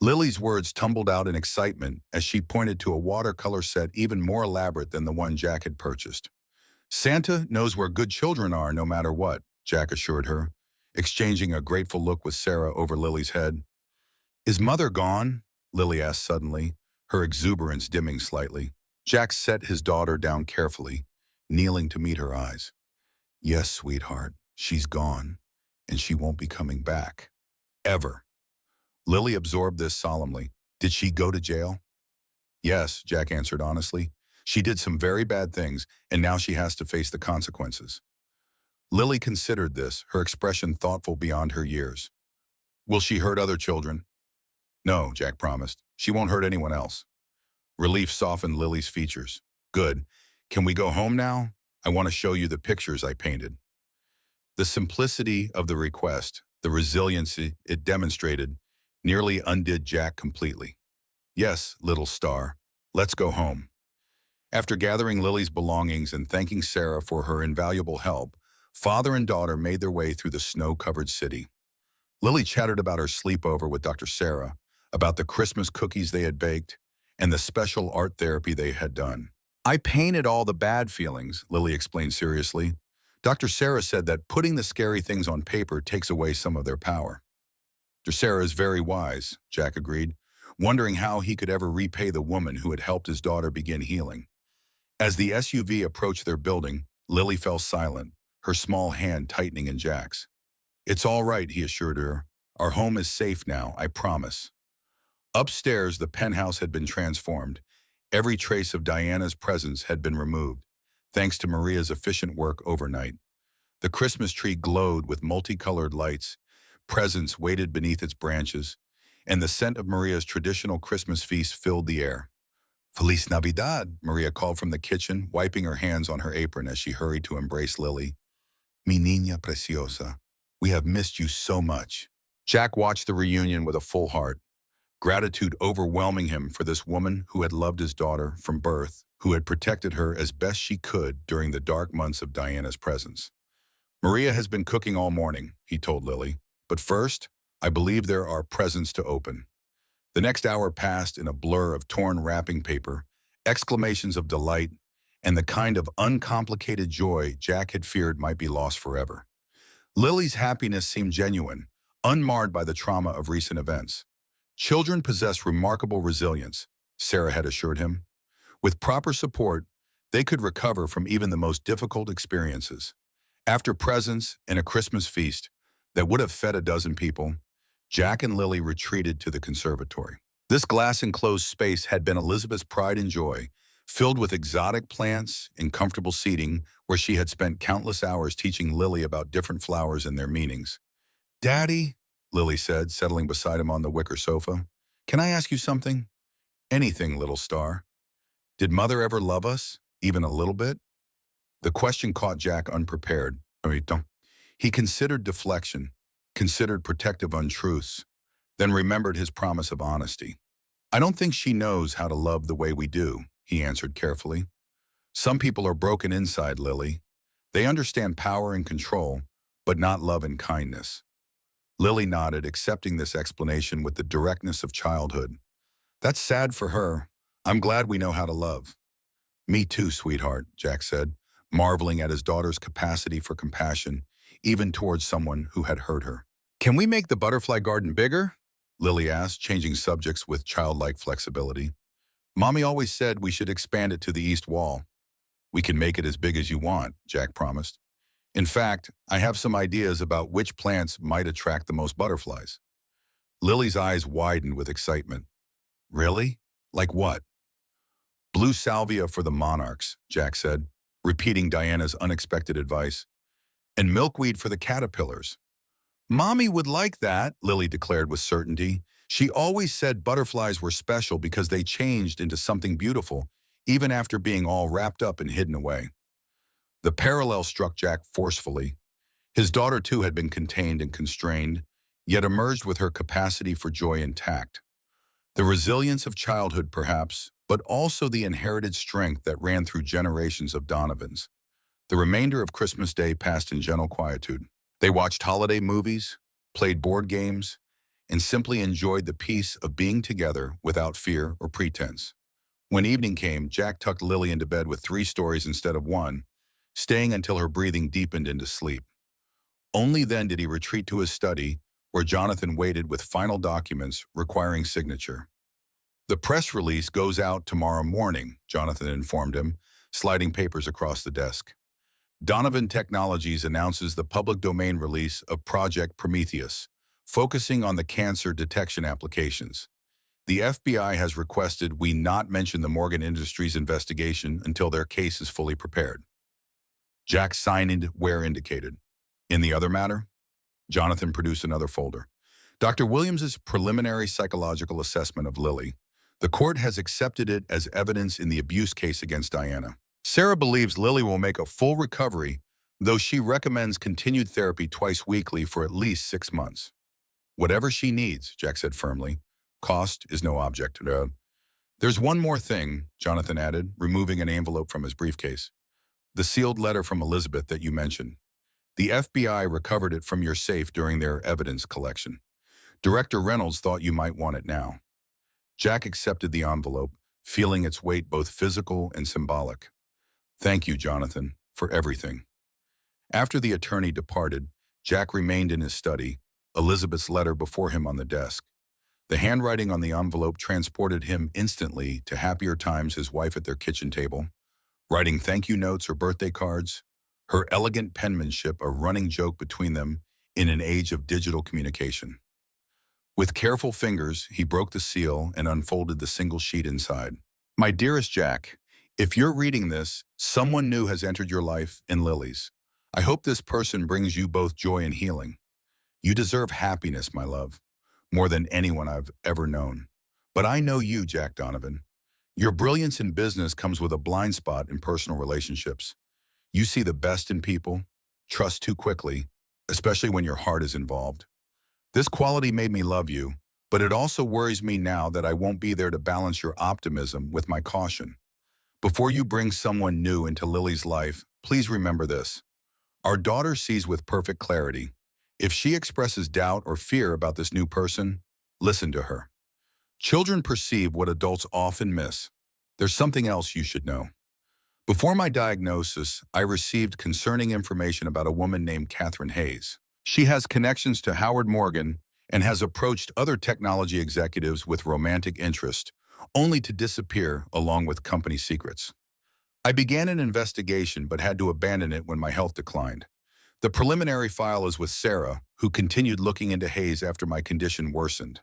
Lily's words tumbled out in excitement as she pointed to a watercolor set even more elaborate than the one Jack had purchased. Santa knows where good children are no matter what, Jack assured her, exchanging a grateful look with Sarah over Lily's head. Is Mother gone? Lily asked suddenly, her exuberance dimming slightly. Jack set his daughter down carefully, kneeling to meet her eyes. Yes, sweetheart, she's gone, and she won't be coming back. Ever. Lily absorbed this solemnly. Did she go to jail? Yes, Jack answered honestly. She did some very bad things, and now she has to face the consequences. Lily considered this, her expression thoughtful beyond her years. Will she hurt other children? No, Jack promised. She won't hurt anyone else. Relief softened Lily's features. Good. Can we go home now? I want to show you the pictures I painted. The simplicity of the request, the resiliency it demonstrated, nearly undid Jack completely. Yes, little star, let's go home. After gathering Lily's belongings and thanking Sarah for her invaluable help, Father and daughter made their way through the snow-covered city. Lily chattered about her sleepover with Dr. Sarah, about the Christmas cookies they had baked, and the special art therapy they had done. I painted all the bad feelings, Lily explained seriously. Dr. Sarah said that putting the scary things on paper takes away some of their power. Dr. Sarah is very wise, Jack agreed, wondering how he could ever repay the woman who had helped his daughter begin healing. As the SUV approached their building, Lily fell silent, her small hand tightening in Jack's. It's all right, he assured her. Our home is safe now, I promise. Upstairs, the penthouse had been transformed. Every trace of Diana's presence had been removed, thanks to Maria's efficient work overnight. The Christmas tree glowed with multicolored lights, presents waited beneath its branches, and the scent of Maria's traditional Christmas feast filled the air. Feliz Navidad, Maria called from the kitchen, wiping her hands on her apron as she hurried to embrace Lily. Mi niña preciosa, we have missed you so much. Jack watched the reunion with a full heart, gratitude overwhelming him for this woman who had loved his daughter from birth, who had protected her as best she could during the dark months of Diana's presence. Maria has been cooking all morning, he told Lily, but first, I believe there are presents to open. The next hour passed in a blur of torn wrapping paper, exclamations of delight, and the kind of uncomplicated joy Jack had feared might be lost forever. Lily's happiness seemed genuine, unmarred by the trauma of recent events. Children possess remarkable resilience, Sarah had assured him. With proper support, they could recover from even the most difficult experiences. After presents and a Christmas feast that would have fed a dozen people, Jack and Lily retreated to the conservatory. This glass-enclosed space had been Elizabeth's pride and joy, filled with exotic plants and comfortable seating where she had spent countless hours teaching Lily about different flowers and their meanings. "Daddy," Lily said, settling beside him on the wicker sofa, "can I ask you something?" "Anything, little star." "Did Mother ever love us, even a little bit?" The question caught Jack unprepared. He considered deflection, considered protective untruths, then remembered his promise of honesty. "I don't think she knows how to love the way we do," he answered carefully. "Some people are broken inside, Lily. They understand power and control, but not love and kindness." Lily nodded, accepting this explanation with the directness of childhood. "That's sad for her. I'm glad we know how to love." "Me too, sweetheart," Jack said, marveling at his daughter's capacity for compassion, even towards someone who had hurt her. "Can we make the butterfly garden bigger?" Lily asked, changing subjects with childlike flexibility. "Mommy always said we should expand it to the east wall." "We can make it as big as you want," Jack promised. "In fact, I have some ideas about which plants might attract the most butterflies." Lily's eyes widened with excitement. "Really? Like what?" "Blue salvia for the monarchs," Jack said, repeating Diana's unexpected advice. "And milkweed for the caterpillars." "Mommy would like that," Lily declared with certainty. She always said butterflies were special because they changed into something beautiful, even after being all wrapped up and hidden away. The parallel struck Jack forcefully. His daughter, too, had been contained and constrained, yet emerged with her capacity for joy intact. The resilience of childhood, perhaps, but also the inherited strength that ran through generations of Donovans. The remainder of Christmas Day passed in gentle quietude. They watched holiday movies, played board games, and simply enjoyed the peace of being together without fear or pretense. When evening came, Jack tucked Lily into bed with 3 stories instead of 1, staying until her breathing deepened into sleep. Only then did he retreat to his study, where Jonathan waited with final documents requiring signature. "The press release goes out tomorrow morning," Jonathan informed him, sliding papers across the desk. "Donovan Technologies announces the public domain release of Project Prometheus, focusing on the cancer detection applications. The FBI has requested we not mention the Morgan Industries investigation until their case is fully prepared." Jack signed where indicated. "In the other matter?" Jonathan produced another folder. "Dr. Williams's preliminary psychological assessment of Lily. The court has accepted it as evidence in the abuse case against Diana. Sarah believes Lily will make a full recovery, though she recommends continued therapy twice weekly for at least 6 months. Whatever she needs," Jack said firmly. "Cost is no object." "There's one more thing," Jonathan added, removing an envelope from his briefcase. "The sealed letter from Elizabeth that you mentioned. The FBI recovered it from your safe during their evidence collection. Director Reynolds thought you might want it now. Jack accepted the envelope, feeling its weight both physical and symbolic. Thank you, Jonathan, for everything. After the attorney departed, Jack remained in his study, Elizabeth's letter before him on the desk. The handwriting on the envelope transported him instantly to happier times, his wife at their kitchen table, writing thank you notes or birthday cards, her elegant penmanship a running joke between them in an age of digital communication. With careful fingers, he broke the seal and unfolded the single sheet inside. My dearest Jack, if you're reading this, someone new has entered your life in Lily's. I hope this person brings you both joy and healing. You deserve happiness, my love, more than anyone I've ever known. But I know you, Jack Donovan. Your brilliance in business comes with a blind spot in personal relationships. You see the best in people, trust too quickly, especially when your heart is involved. This quality made me love you, but it also worries me now that I won't be there to balance your optimism with my caution. Before you bring someone new into Lily's life, please remember this. Our daughter sees with perfect clarity. If she expresses doubt or fear about this new person, listen to her. Children perceive what adults often miss. There's something else you should know. Before my diagnosis, I received concerning information about a woman named Catherine Hayes. She has connections to Howard Morgan and has approached other technology executives with romantic interest, only to disappear along with company secrets. I began an investigation but had to abandon it when my health declined. The preliminary file is with Sarah, who continued looking into Hayes after my condition worsened.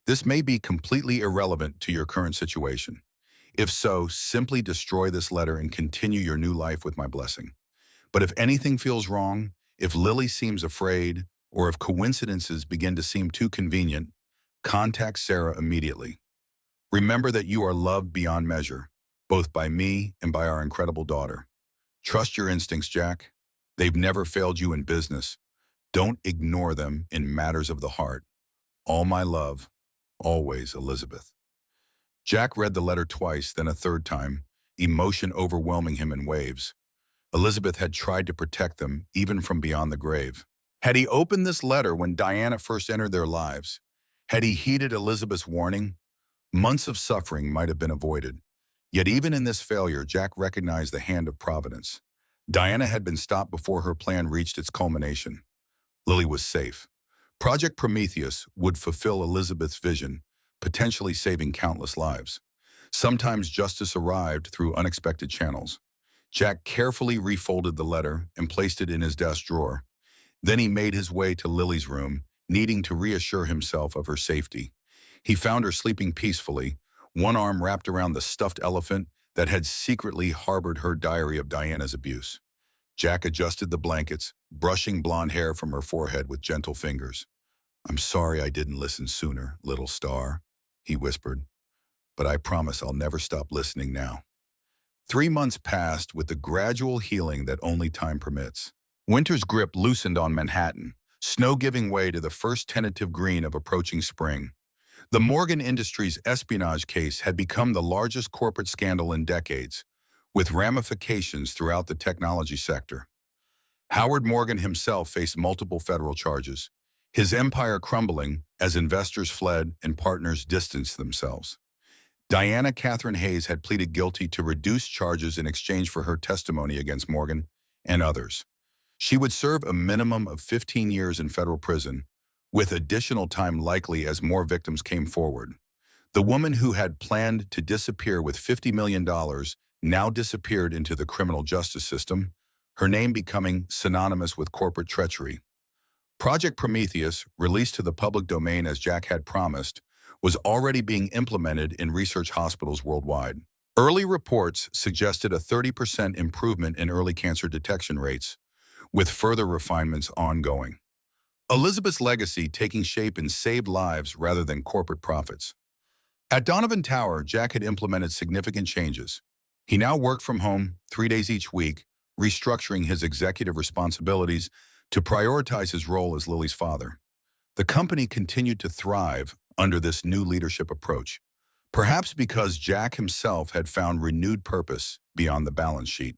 This may be completely irrelevant to your current situation. If so, simply destroy this letter and continue your new life with my blessing. But if anything feels wrong, if Lily seems afraid, or if coincidences begin to seem too convenient, contact Sarah immediately. Remember that you are loved beyond measure, both by me and by our incredible daughter. Trust your instincts, Jack. They've never failed you in business. Don't ignore them in matters of the heart. All my love, always, Elizabeth. Jack read the letter twice, then a third time, emotion overwhelming him in waves. Elizabeth had tried to protect them, even from beyond the grave. Had he opened this letter when Diana first entered their lives? Had he heeded Elizabeth's warning? Months of suffering might have been avoided. Yet even in this failure, Jack recognized the hand of Providence. Diana had been stopped before her plan reached its culmination. Lily was safe. Project Prometheus would fulfill Elizabeth's vision, potentially saving countless lives. Sometimes justice arrived through unexpected channels. Jack carefully refolded the letter and placed it in his desk drawer. Then he made his way to Lily's room, needing to reassure himself of her safety. He found her sleeping peacefully, one arm wrapped around the stuffed elephant that had secretly harbored her diary of Diana's abuse. Jack adjusted the blankets, brushing blonde hair from her forehead with gentle fingers. I'm sorry I didn't listen sooner, little star, he whispered, but I promise I'll never stop listening now. 3 months passed with the gradual healing that only time permits. Winter's grip loosened on Manhattan, snow giving way to the first tentative green of approaching spring. The Morgan Industries espionage case had become the largest corporate scandal in decades, with ramifications throughout the technology sector. Howard Morgan himself faced multiple federal charges, his empire crumbling as investors fled and partners distanced themselves. Diana Catherine Hayes had pleaded guilty to reduced charges in exchange for her testimony against Morgan and others. She would serve a minimum of 15 years in federal prison, with additional time likely as more victims came forward. The woman who had planned to disappear with $50 million now disappeared into the criminal justice system, her name becoming synonymous with corporate treachery. Project Prometheus, released to the public domain as Jack had promised, was already being implemented in research hospitals worldwide. Early reports suggested a 30% improvement in early cancer detection rates, with further refinements ongoing. Elizabeth's legacy taking shape in saved lives rather than corporate profits. At Donovan Tower, Jack had implemented significant changes. He now worked from home 3 days each week, restructuring his executive responsibilities to prioritize his role as Lily's father. The company continued to thrive under this new leadership approach, perhaps because Jack himself had found renewed purpose beyond the balance sheet.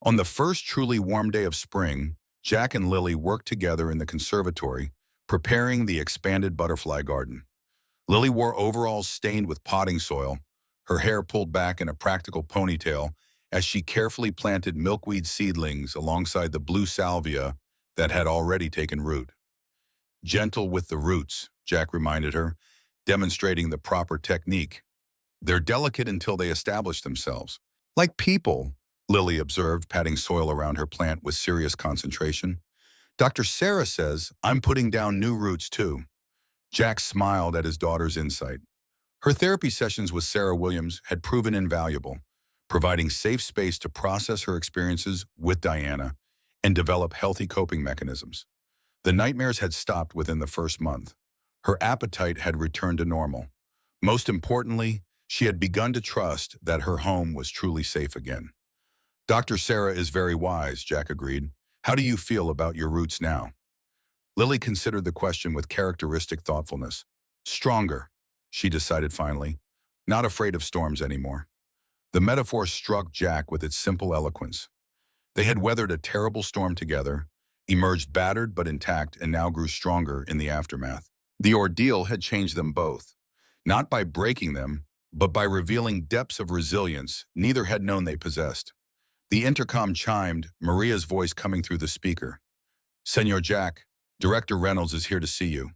On the first truly warm day of spring, Jack and Lily worked together in the conservatory, preparing the expanded butterfly garden. Lily wore overalls stained with potting soil, her hair pulled back in a practical ponytail as she carefully planted milkweed seedlings alongside the blue salvia that had already taken root. Gentle with the roots, Jack reminded her, demonstrating the proper technique. They're delicate until they establish themselves. Like people, Lily observed, patting soil around her plant with serious concentration. Dr. Sarah says, I'm putting down new roots too. Jack smiled at his daughter's insight. Her therapy sessions with Sarah Williams had proven invaluable, providing safe space to process her experiences with Diana and develop healthy coping mechanisms. The nightmares had stopped within the first month. Her appetite had returned to normal. Most importantly, she had begun to trust that her home was truly safe again. Dr. Sarah is very wise, Jack agreed. How do you feel about your roots now? Lily considered the question with characteristic thoughtfulness. Stronger, she decided finally, not afraid of storms anymore. The metaphor struck Jack with its simple eloquence. They had weathered a terrible storm together, emerged battered but intact, and now grew stronger in the aftermath. The ordeal had changed them both, not by breaking them, but by revealing depths of resilience neither had known they possessed. The intercom chimed, Maria's voice coming through the speaker. Senor Jack, Director Reynolds is here to see you.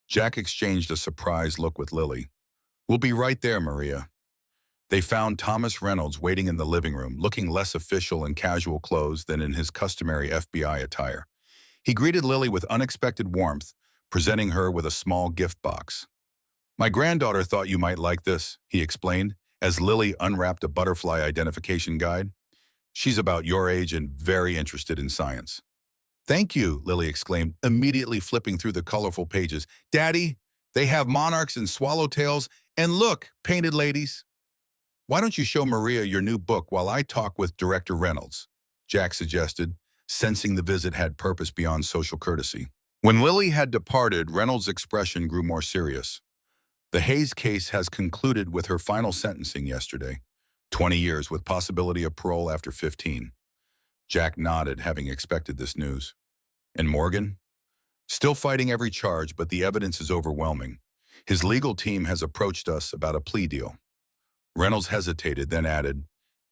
Jack exchanged a surprised look with Lily. We'll be right there, Maria. They found Thomas Reynolds waiting in the living room, looking less official in casual clothes than in his customary FBI attire. He greeted Lily with unexpected warmth, presenting her with a small gift box. My granddaughter thought you might like this, he explained, as Lily unwrapped a butterfly identification guide. She's about your age and very interested in science. Thank you, Lily exclaimed, immediately flipping through the colorful pages. Daddy, they have monarchs and swallowtails, and look, painted ladies. Why don't you show Maria your new book while I talk with Director Reynolds? Jack suggested, sensing the visit had purpose beyond social courtesy. When Lily had departed, Reynolds' expression grew more serious. The Hayes case has concluded with her final sentencing yesterday, 20 years with possibility of parole after 15. Jack nodded, having expected this news. And Morgan? Still fighting every charge, but the evidence is overwhelming. His legal team has approached us about a plea deal. Reynolds hesitated, then added,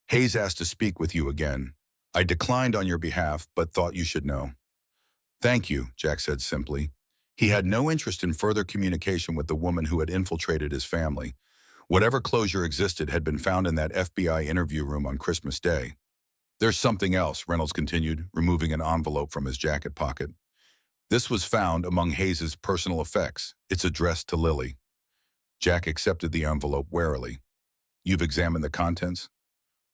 Hayes asked to speak with you again. I declined on your behalf, but thought you should know. Thank you, Jack said simply. He had no interest in further communication with the woman who had infiltrated his family. Whatever closure existed had been found in that FBI interview room on Christmas Day. There's something else, Reynolds continued, removing an envelope from his jacket pocket. This was found among Hayes's personal effects. It's addressed to Lily. Jack accepted the envelope warily. You've examined the contents?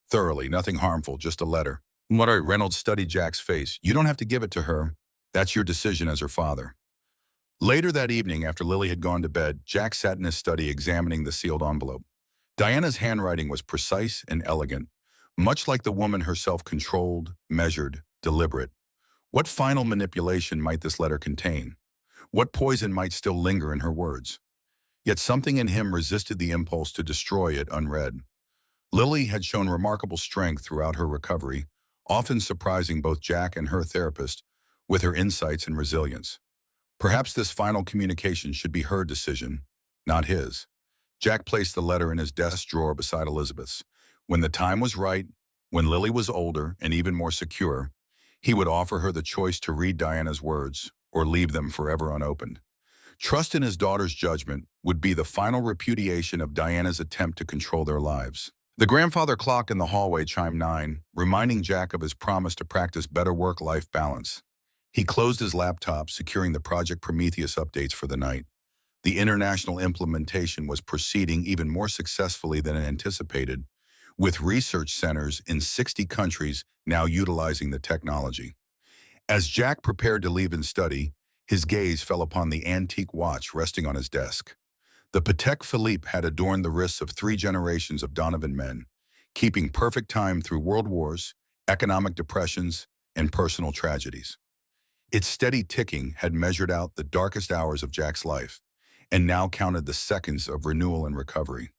Thoroughly, nothing harmful, just a letter. Reynolds studied Jack's face. You don't have to give it to her. That's your decision as her father. Later that evening, after Lily had gone to bed, Jack sat in his study examining the sealed envelope. Diana's handwriting was precise and elegant, much like the woman herself, controlled, measured, deliberate. What final manipulation might this letter contain? What poison might still linger in her words? Yet something in him resisted the impulse to destroy it unread. Lily had shown remarkable strength throughout her recovery, often surprising both Jack and her therapist with her insights and resilience. Perhaps this final communication should be her decision, not his. Jack placed the letter in his desk drawer beside Elizabeth's. When the time was right, when Lily was older and even more secure, he would offer her the choice to read Diana's words or leave them forever unopened. Trust in his daughter's judgment would be the final repudiation of Diana's attempt to control their lives. The grandfather clock in the hallway chimed 9, reminding Jack of his promise to practice better work-life balance. He closed his laptop, securing the Project Prometheus updates for the night. The international implementation was proceeding even more successfully than anticipated, with research centers in 60 countries now utilizing the technology. As Jack prepared to leave and study, his gaze fell upon the antique watch resting on his desk. The Patek Philippe had adorned the wrists of 3 generations of Donovan men, keeping perfect time through world wars, economic depressions, and personal tragedies. Its steady ticking had measured out the darkest hours of Jack's life, and now counted the seconds of renewal and recovery.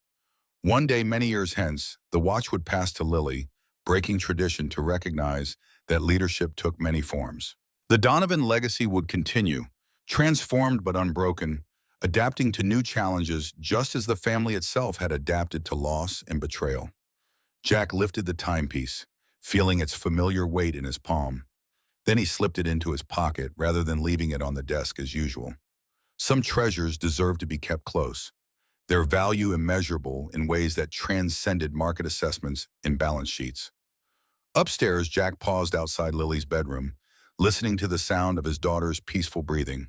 One day, many years hence, the watch would pass to Lily, breaking tradition to recognize that leadership took many forms. The Donovan legacy would continue, transformed but unbroken, adapting to new challenges just as the family itself had adapted to loss and betrayal. Jack lifted the timepiece, feeling its familiar weight in his palm. Then he slipped it into his pocket rather than leaving it on the desk as usual. Some treasures deserve to be kept close, their value immeasurable in ways that transcended market assessments and balance sheets. Upstairs, Jack paused outside Lily's bedroom, listening to the sound of his daughter's peaceful breathing.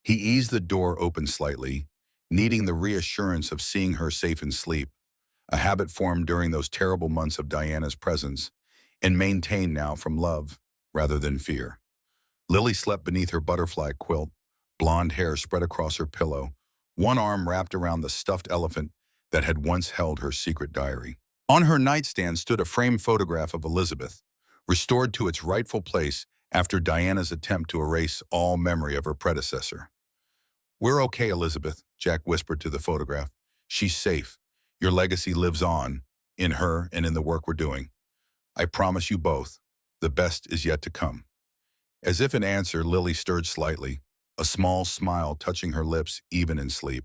He eased the door open slightly, needing the reassurance of seeing her safe in sleep, a habit formed during those terrible months of Diana's presence and maintained now from love rather than fear. Lily slept beneath her butterfly quilt, blonde hair spread across her pillow, one arm wrapped around the stuffed elephant that had once held her secret diary. On her nightstand stood a framed photograph of Elizabeth, restored to its rightful place after Diana's attempt to erase all memory of her predecessor. "We're okay, Elizabeth," Jack whispered to the photograph. "She's safe. Your legacy lives on, in her and in the work we're doing. I promise you both, the best is yet to come." As if in answer, Lily stirred slightly, a small smile touching her lips even in sleep.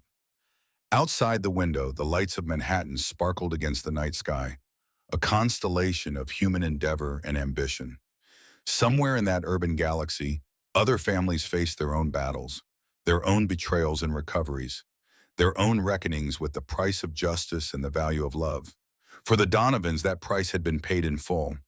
Outside the window, the lights of Manhattan sparkled against the night sky, a constellation of human endeavor and ambition. Somewhere in that urban galaxy, other families faced their own battles, their own betrayals and recoveries, their own reckonings with the price of justice and the value of love. For the Donovans, that price had been paid in full.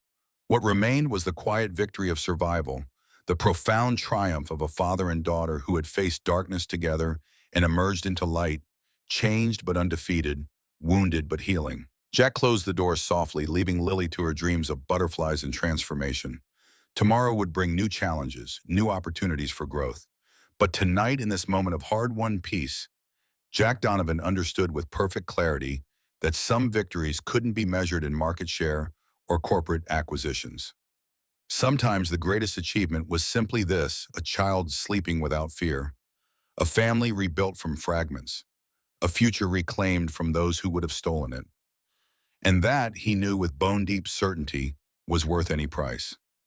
What remained was the quiet victory of survival, the profound triumph of a father and daughter who had faced darkness together and emerged into light, changed but undefeated, wounded but healing. Jack closed the door softly, leaving Lily to her dreams of butterflies and transformation. Tomorrow would bring new challenges, new opportunities for growth. But tonight, in this moment of hard-won peace, Jack Donovan understood with perfect clarity that some victories couldn't be measured in market share or corporate acquisitions. Sometimes the greatest achievement was simply this: a child sleeping without fear, a family rebuilt from fragments, a future reclaimed from those who would have stolen it. And that, he knew with bone-deep certainty, was worth any price.